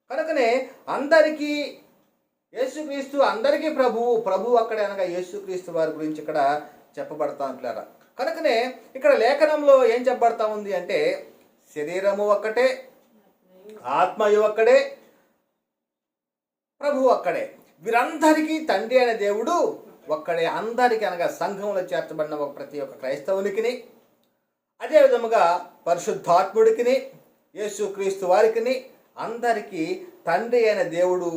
కనుకనే అందరికీ యేసుక్రీస్తు అందరికీ ప్రభు అక్కడే అనగా యేసుక్రీస్తు వారి గురించి ఇక్కడ చెప్పబడతా ఉంటారా. కనుకనే ఇక్కడ లేఖనంలో ఏం చెప్పబడతా ఉంది అంటే శరీరము ఒక్కటే, ఆత్మయు ఒక్కడే, ప్రభువు ఒక్కడే. వీరందరికీ తండ్రి అనే దేవుడు ఒక్కడే. అందరికీ అనగా సంఘంలో చేర్చబడిన ప్రతి ఒక్క క్రైస్తవునికిని, అదే విధముగా పరిశుద్ధాత్ముడికిని, యేసుక్రీస్తు వారికిని అందరికీ తండ్రి అయిన దేవుడు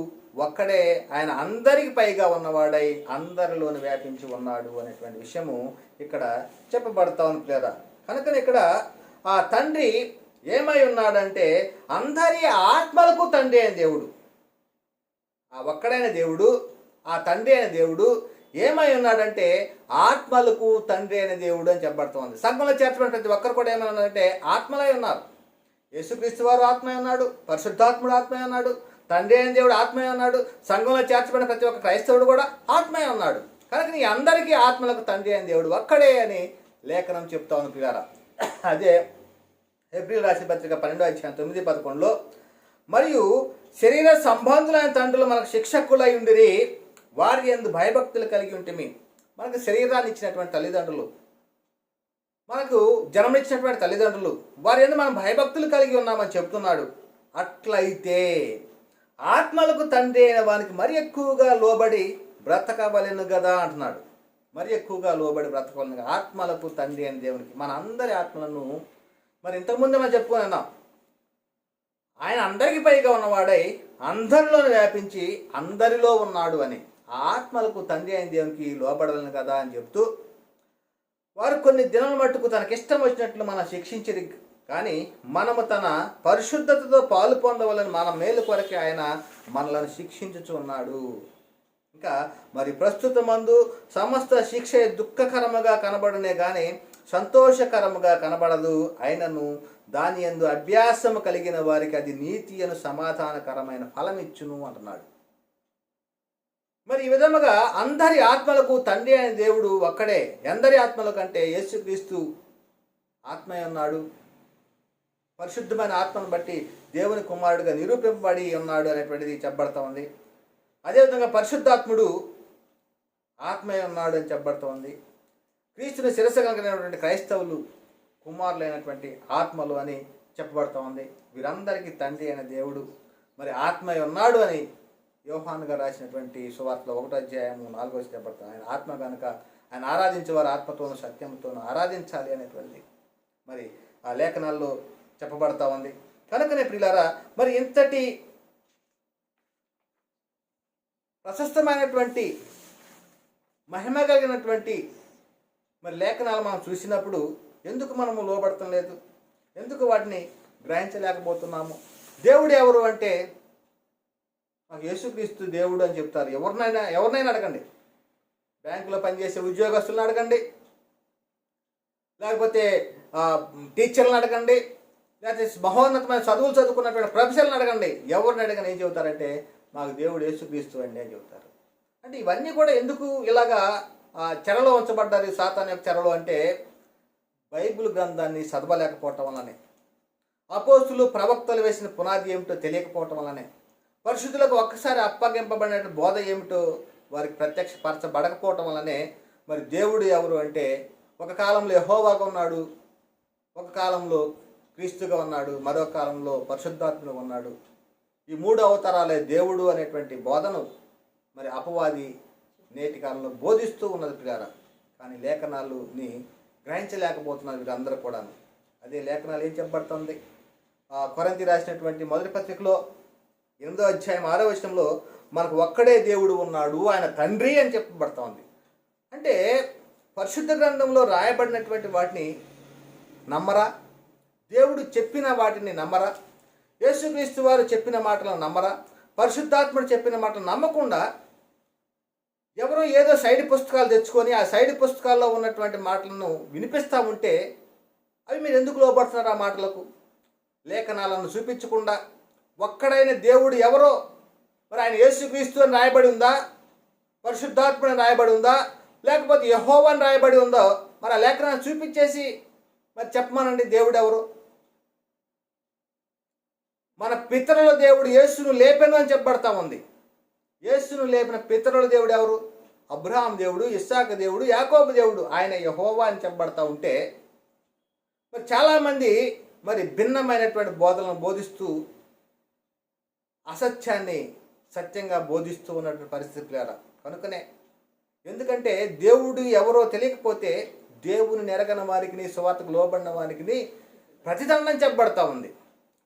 ఒక్కడే. ఆయన అందరికి పైగా ఉన్నవాడై అందరిలోని వ్యాపించి ఉన్నాడు అనేటువంటి విషయము ఇక్కడ చెప్పబడతా ఉంది ప్రియరా. కనుక ఇక్కడ ఆ తండ్రి ఏమై ఉన్నాడంటే అందరి ఆత్మలకు తండ్రి అయిన దేవుడు. ఆ ఒక్కడైన దేవుడు, ఆ తండ్రి అయిన దేవుడు ఏమై ఉన్నాడంటే ఆత్మలకు తండ్రి అయిన దేవుడు అని చెప్పబడుతుంది. సంఘంలో చేర్చబడిన ప్రతి ఒక్కరు కూడా ఏమై ఉన్నారంటే ఆత్మలై ఉన్నారు. యేసుక్రీస్తు వారు ఆత్మై ఉన్నాడు, పరిశుద్ధాత్ముడు ఆత్మై ఉన్నాడు, తండ్రి అయిన దేవుడు ఆత్మై ఉన్నాడు, సంఘంలో చేర్చబడిన ప్రతి ఒక్క క్రైస్తవుడు కూడా ఆత్మై ఉన్నాడు. కనుక నీ అందరికీ ఆత్మలకు తండ్రి అయిన దేవుడు ఒక్కడే అని లేఖనం చెప్తా ఉంది ప్రియారా. అదే హెబ్రీయుల రాసిన పత్రిక 12:9-11 మరియు శరీర సంబంధులైన తండ్రులు మనకు శిక్షకులై ఉండిరి, వారి యందు భయభక్తులు కలిగి ఉంటిమి. మనకు శరీరాన్ని ఇచ్చినటువంటి తల్లిదండ్రులు, మనకు జన్మనిచ్చినటువంటి తల్లిదండ్రులు, వారి యందు మనం భయభక్తులు కలిగి ఉన్నామని చెప్తున్నాడు. అట్లయితే ఆత్మలకు తండ్రి అయిన వానికి మరి ఎక్కువగా లోబడి బ్రతకవలెను కదా అంటున్నాడు. మరి ఎక్కువగా లోబడి బ్రతకవలెను. ఆత్మలకు తండ్రి అయిన దేవునికి మన అందరి ఆత్మలను మరి ఇంతకుముందే మనం చెప్పుకొని అన్నాం, ఆయన అందరికి పైగా ఉన్నవాడై అందరిలోనే వ్యాపించి అందరిలో ఉన్నాడు అని. ఆత్మలకు తండ్రి అయిన దేవునికి లోబడలను కదా అని చెప్తూ వారు కొన్ని దినాల మట్టుకు తనకిష్టం వచ్చినట్లు మనం శిక్షించరు, కానీ మనము తన పరిశుద్ధతతో పాలు పొందవలని మన మేలు కొరకే ఆయన మనలను శిక్షించుచు ఉన్నాడు. ఇంకా మరి ప్రస్తుత మందు సమస్త శిక్ష దుఃఖకరముగా కనబడునే కానీ సంతోషకరముగా కనబడదు. అయినను దాని యందు అభ్యాసము కలిగిన వారికి అది నీతి అను సమాధానకరమైన ఫలమిచ్చును అంటున్నాడు. మరి ఈ విధముగా అందరి ఆత్మలకు తండ్రి అయిన దేవుడు ఒక్కడే. ఎందరి ఆత్మల కంటే యేసుక్రీస్తు ఆత్మై ఉన్నాడు, పరిశుద్ధమైన ఆత్మను బట్టి దేవుని కుమారుడిగా నిరూపింపబడి ఉన్నాడు అనేటువంటిది చెప్పబడతా ఉంది. అదేవిధంగా పరిశుద్ధాత్ముడు ఆత్మై ఉన్నాడు అని చెప్పబడతా ఉంది. క్రీస్తుని శిరస్సు కలిగినటువంటి క్రైస్తవులు కుమారులైనటువంటి ఆత్మలు అని చెప్పబడతా ఉంది. వీరందరికీ తండ్రి అయిన దేవుడు మరి ఆత్మై ఉన్నాడు అని యోహాను గారు రాసినటువంటి సువార్తలో 1:4 చెప్పబడతాం. ఆయన ఆత్మ కనుక ఆయన ఆరాధించేవారు ఆత్మతోనూ సత్యంతోనూ ఆరాధించాలి అనేటువంటి మరి ఆ లేఖనాల్లో చెప్పబడతా ఉంది. కనుకనే ప్రియులారా, మరి ఇంతటి ప్రశస్తమైనటువంటి మహిమ కలిగినటువంటి మరి లేఖనాలు మనం చూసినప్పుడు ఎందుకు మనము లోబడటం లేదు? ఎందుకు వాటిని గ్రహించలేకపోతున్నాము? దేవుడు ఎవరు అంటే మాకు యేసుక్రీస్తు దేవుడు అని చెప్తారు. ఎవరినైనా అడగండి, బ్యాంకులో పనిచేసే ఉద్యోగస్తులను అడగండి, లేకపోతే టీచర్లను అడగండి, లేకపోతే మహోన్నతమైన చదువులు చదువుకున్నటువంటి ప్రొఫెసర్లను అడగండి. ఎవరిని అడగని ఏం చెబుతారంటే మాకు దేవుడు యేసుక్రీస్తు అండి అని చెబుతారు. అంటే ఇవన్నీ కూడా ఎందుకు ఇలాగా చెరలో ఉంచబడ్డారు సాతాను యొక్క చెరలో అంటే బైబిల్ గ్రంథాన్ని చదవలేకపోవటం వల్లనే, అపోస్తులు ప్రవక్తలు వేసిన పునాది ఏమిటో తెలియకపోవటం వల్లనే, పరిశుద్ధులకు ఒక్కసారి అప్పగింపబడిన బోధ ఏమిటో వారికి ప్రత్యక్షపరచబడకపోవటం వల్లనే మరి దేవుడు ఎవరు అంటే ఒక కాలంలో యెహోవాగా ఉన్నాడు, ఒక కాలంలో క్రీస్తుగా ఉన్నాడు, మరో కాలంలో పరిశుద్ధాత్మగా ఉన్నాడు. ఈ 3 అవతారాలే దేవుడు అనేటువంటి బోధను మరి అపవాది నేటి కాలంలో బోధిస్తూ ఉన్నది ప్రియారా. కానీ లేఖనాలుని గ్రహించలేకపోతున్నారు వీరందరూ కూడాను. అదే లేఖనాలు ఏం చెప్పబడుతుంది? కొరింథీ రాసినటువంటి మొదటి పత్రికలో 8:6 మనకు ఒక్కడే దేవుడు ఉన్నాడు, ఆయన తండ్రి అని చెప్పబడతా ఉంది. అంటే పరిశుద్ధ గ్రంథంలో రాయబడినటువంటి వాటిని నమ్మరా? దేవుడు చెప్పిన వాటిని నమ్మరా? యేసుక్రీస్తు వారు చెప్పిన మాటలను నమ్మరా? పరిశుద్ధాత్ముడు చెప్పిన మాటలు నమ్మకుండా ఎవరో ఏదో సైడ్ పుస్తకాలు తెచ్చుకొని ఆ సైడ్ పుస్తకాల్లో ఉన్నటువంటి మాటలను వినిపిస్తూ ఉంటే అవి మీరు ఎందుకు లోబడుతున్నారు? ఆ మాటలకు లేఖనాలను చూపించకుండా ఒక్కడైన దేవుడు ఎవరో మరి ఆయన యేసుక్రీస్తు అని రాయబడి ఉందా, పరిశుద్ధాత్ముడు అని రాయబడి ఉందా, లేకపోతే యెహోవా అని రాయబడి ఉందో మరి ఆ లేఖనాన్ని చూపించేసి మరి చెప్పమనండి దేవుడు ఎవరు? మన పితరుల దేవుడు యేసును లేపెను అని చెప్పబడతా ఉంది. యేసును లేపిన పితరుల దేవుడు ఎవరు? అబ్రహాం దేవుడు, ఇస్సాకు దేవుడు, యాకోబు దేవుడు. ఆయన యెహోవా అని చెప్పబడతా ఉంటే మరి చాలామంది మరి భిన్నమైనటువంటి బోధనలను బోధిస్తూ అసత్యాన్ని సత్యంగా బోధిస్తూ ఉన్నటువంటి పరిస్థితి లేరా. కనుకనే ఎందుకంటే దేవుడు ఎవరో తెలియకపోతే దేవుని ఎరగని వారికి సువార్తకు లోబడిన వారికి ప్రతిదండం చెప్పబడతా ఉంది.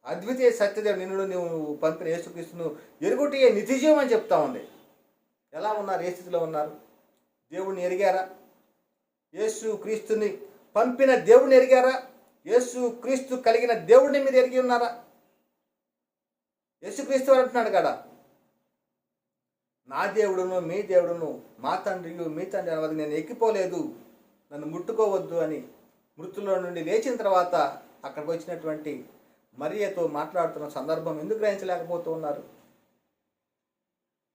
అద్వితీయ సత్యదేవుడు నిన్ను నువ్వు పంపిన యేసుక్రీస్తును ఎరుగుటే నిత్యజీవం అని చెప్తా ఉంది. ఎలా ఉన్నారు? ఏ స్థితిలో ఉన్నారు? దేవుడిని ఎరిగారా? యేసు క్రీస్తుని పంపిన దేవుడిని ఎరిగారా? యేసు క్రీస్తు కలిగిన దేవుడిని మీరు ఎరిగి ఉన్నారా? యేసుక్రీస్తు అంటున్నాడు కదా, నా దేవుడును మీ దేవుడును మా తండ్రియు మీ తండ్రి అనవది నేను ఎక్కిపోలేదు, నన్ను ముట్టుకోవద్దు అని మృతుల్లో నుండి లేచిన తర్వాత అక్కడికి వచ్చినటువంటి మరియతో మాట్లాడుతున్న సందర్భం ఎందుకు గ్రహించలేకపోతూ ఉన్నారు?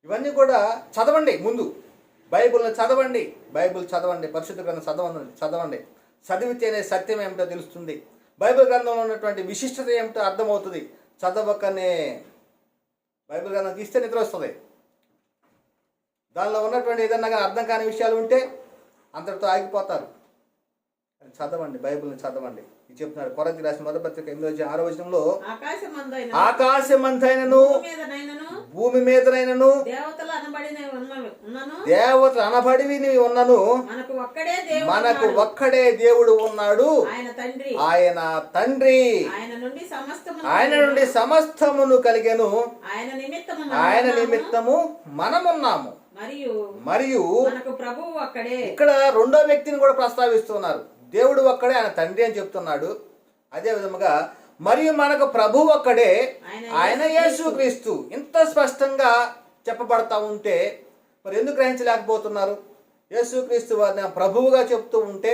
ఇవన్నీ కూడా చదవండి. ముందు బైబిల్ని చదవండి, పరిశుద్ధ గ్రంథం చదవండి. చదివితేనే సత్యం ఏమిటో తెలుస్తుంది. బైబిల్ గ్రంథంలో ఉన్నటువంటి విశిష్టత ఏమిటో అర్థమవుతుంది. చదవకనే బైబిల్ గ్రంథం తీస్తే నిద్ర వస్తుంది. దానిలో ఉన్నటువంటి ఏదన్నా కానీ అర్థం కాని విషయాలు ఉంటే అంతటితో ఆగిపోతారు. చదవండి, బైబిల్ని చదవండి. ఇది చెప్తున్నాడు కొరింథీ రాసిన మొదటి పత్రిక 8వ వచనంలో, ఆకాశమంతైనను భూమి మీదనైనను దేవతలు అనబడివి ఉన్నను మనకు ఒక్కడే దేవుడు ఉన్నాడు, ఆయన తండ్రి. ఆయన నుండి సమస్తమును కలిగెను, ఆయన నిమిత్తము మనమున్నాము. మరియు ఇక్కడ రెండో వ్యక్తిని కూడా ప్రస్తావిస్తున్నారు. దేవుడు ఒక్కడే, ఆయన తండ్రి అని చెప్తున్నాడు. అదే విధముగా మరియు మనకు ప్రభువు ఒక్కడే, ఆయన యేసుక్రీస్తు. ఇంత స్పష్టంగా చెప్పబడతా ఉంటే మరి ఎందుకు గ్రహించలేకపోతున్నారు? యేసుక్రీస్తు వారిని ప్రభువుగా చెప్తూ ఉంటే,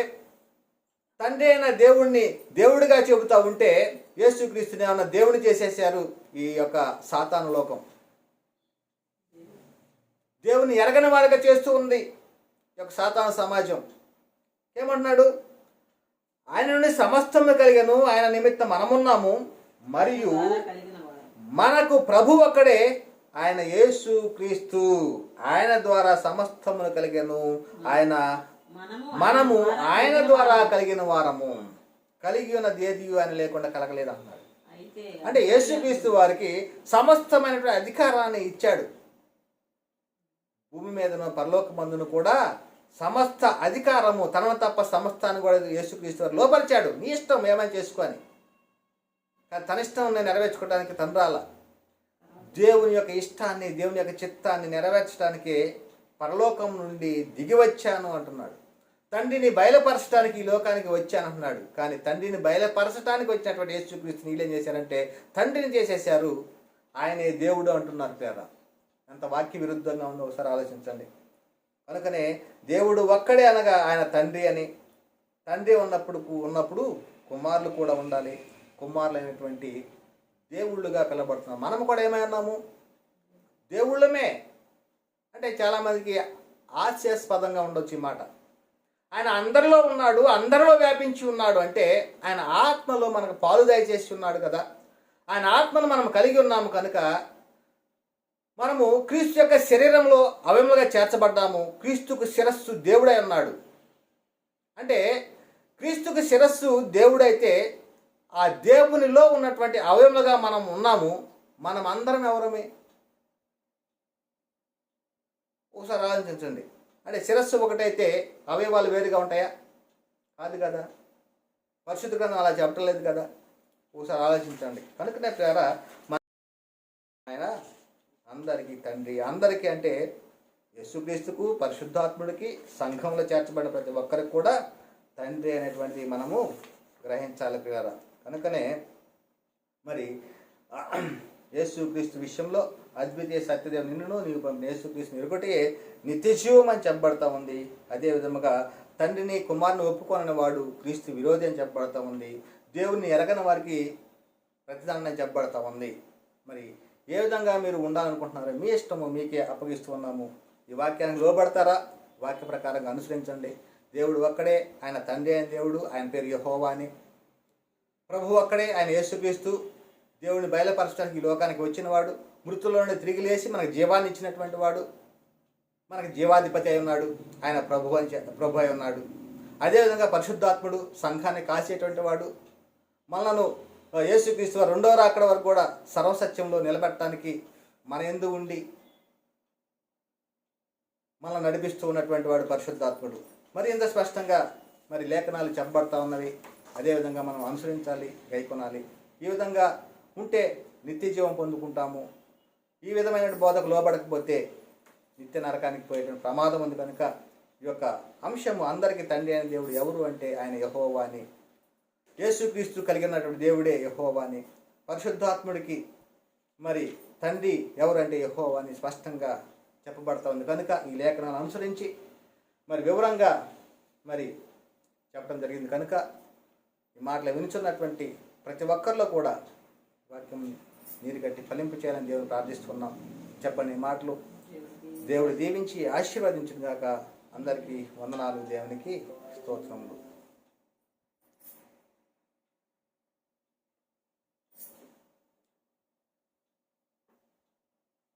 తండ్రి అయిన దేవుణ్ణి దేవుడిగా చెబుతూ ఉంటే, యేసుక్రీస్తుని ఏమన్నా దేవుని చేసేసారు ఈ యొక్క సాతాను లోకం. దేవుని ఎరగని వారిగా చేస్తూ ఉంది ఈ యొక్క సాతాను సమాజం. ఏమంటున్నాడు? ఆయన నుండి సమస్తము కలిగను, ఆయన నిమిత్తం మనమున్నాము. మరియు మనకు ప్రభు ఒక్కడే, ఆయన యేసు క్రీస్తు. ఆయన ద్వారా సమస్తమును కలిగను, మనము ఆయన ద్వారా కలిగిన వారము. కలిగి ఉన్నది ఏది ఆయన లేకుండా కలగలేదు అన్నాడు. అంటే యేసుక్రీస్తు వారికి సమస్తమైనటువంటి అధికారాన్ని ఇచ్చాడు. భూమి మీదను పరలోకమందును కూడా సమస్త అధికారము తనను తప్ప సమస్తాన్ని కూడా యేసుక్రీస్తు వారు లోపరిచాడు. నీ ఇష్టం ఏమైనా చేసుకొని, కానీ తన ఇష్టం నేను నెరవేర్చుకోవడానికి తను రాల. దేవుని యొక్క ఇష్టాన్ని, దేవుని యొక్క చిత్తాన్ని నెరవేర్చడానికి పరలోకం నుండి దిగి వచ్చాను అంటున్నాడు. తండ్రిని బయలుపరచడానికి ఈ లోకానికి వచ్చాను అంటున్నాడు. కానీ తండ్రిని బయలుపరచడానికి వచ్చినటువంటి యేసుక్రీస్తు వీళ్ళు ఏం చేశారంటే తండ్రిని చేసేశారు. ఆయనే దేవుడు అంటున్నారు. పేద ఎంత వాక్య విరుద్ధంగా ఉందో ఒకసారి ఆలోచించండి. కనుకనే దేవుడు ఒక్కడే అనగా ఆయన తండ్రి అని, తండ్రి ఉన్నప్పుడు కుమారులు కూడా ఉండాలి. కుమారులు అయినటువంటి దేవుళ్ళుగా పిలబడుతున్నాం. మనం కూడా ఏమై ఉన్నాము? దేవుళ్ళమే. అంటే చాలామందికి హాస్యాస్పదంగా ఉండొచ్చు ఈ మాట. ఆయన అందరిలో ఉన్నాడు, అందరిలో వ్యాపించి ఉన్నాడు అంటే ఆయన ఆత్మలో మనకు పాలు దయచేసి ఉన్నాడు కదా. ఆయన ఆత్మను మనం కలిగి ఉన్నాము కనుక మనము క్రీస్తు యొక్క శరీరంలో అవయములుగా చేర్చబడ్డాము. క్రీస్తుకు శిరస్సు దేవుడై ఉన్నాడు. అంటే క్రీస్తుకు శిరస్సు దేవుడైతే ఆ దేవునిలో ఉన్నటువంటి అవయములుగా మనం ఉన్నాము. మనం అందరం ఎవరమే? ఒకసారి ఆలోచించండి. అంటే శిరస్సు ఒకటైతే అవయవాలు వేరుగా ఉంటాయా? కాదు కదా. పరిశుద్ధ గ్రంథం అలా చెప్పలేదు కదా. ఒకసారి ఆలోచించండి. కనుకనే ప్రేరా ఆయన అందరికీ తండ్రి. అందరికీ అంటే యేసుక్రీస్తుకు, పరిశుద్ధాత్ముడికి, సంఘంలో చేర్చబడిన ప్రతి ఒక్కరికి కూడా తండ్రి అనేటువంటిది మనము గ్రహించాలి ప్రియారా. కనుకనే మరి యేసుక్రీస్తు విషయంలో అద్వితీయ సత్యదేవుడు నిన్ను నీవు పంపిన యేసుక్రీస్తుని ఎరుగటే నిత్యజీవం అని చెప్పబడతా ఉంది. అదే విధముగా తండ్రిని కుమారుని ఒప్పుకొనని వాడు క్రీస్తు విరోధి అని చెప్పబడతా ఉంది. దేవుణ్ణి ఎరగని వారికి ప్రతిదానం చెప్పబడతా ఉంది. మరి ఏ విధంగా మీరు ఉండాలనుకుంటున్నారో మీ ఇష్టము, మీకే అప్పగిస్తూ ఉన్నాము. ఈ వాక్యానికి లోబడతారా? వాక్య ప్రకారంగా అనుసరించండి. దేవుడు ఒక్కడే, ఆయన తండ్రి అయిన దేవుడు, ఆయన పేరు యెహోవా అని. ప్రభు ఒక్కడే, ఆయన యేసుక్రీస్తు. దేవుడిని బయలుపరచడానికి ఈ లోకానికి వచ్చినవాడు, మృతుల్లో నుండి తిరిగి లేచి మనకు జీవాన్ని ఇచ్చినటువంటి వాడు, మనకు జీవాధిపతి అయి ఉన్నాడు. ఆయన ప్రభు అయి ఉన్నాడు. అదేవిధంగా పరిశుద్ధాత్ముడు, సంఘాన్ని కాసేటువంటి వాడు, మనలను యేసుక్రీస్తు వారు రెండో రాకడ వరకు కూడా సర్వసత్యంలో నిలబెట్టడానికి మన యందు ఉండి మనల్ని నడిపిస్తూ ఉన్నటువంటి వాడు పరిశుద్ధాత్ముడు. మరి ఇంత స్పష్టంగా మరి లేఖనాలు చెప్పబడతా ఉన్నవి. అదేవిధంగా మనం అనుసరించాలి, గైకొనాలి. ఈ విధంగా ఉంటే నిత్య జీవం పొందుకుంటాము. ఈ విధమైన బోధకు లోబడకపోతే నిత్య నరకానికి పోయేటువంటి ప్రమాదం ఉంది. కనుక ఈ యొక్క అంశము అందరికీ తండ్రి అయిన దేవుడు ఎవరు అంటే ఆయన యెహోవా అని, యేసుక్రీస్తు కలిగినటువంటి దేవుడే యెహోవా అని, పరిశుద్ధాత్ముడికి మరి తండ్రి ఎవరంటే యెహోవా అని స్పష్టంగా చెప్పబడతా ఉంది. కనుక ఈ లేఖనాలను అనుసరించి మరి వివరంగా మరి చెప్పడం జరిగింది. కనుక ఈ మాటలు వినుచున్నటువంటి ప్రతి ఒక్కరిలో కూడా వాక్యం నీరు కట్టి ఫలింపు చేయాలని దేవుని ప్రార్థిస్తున్నాం. చెప్పండి ఈ మాటలు దేవుడు దీవించి ఆశీర్వదించిన గాక. అందరికీ వందనాలు. దేవునికి స్తోత్రములు.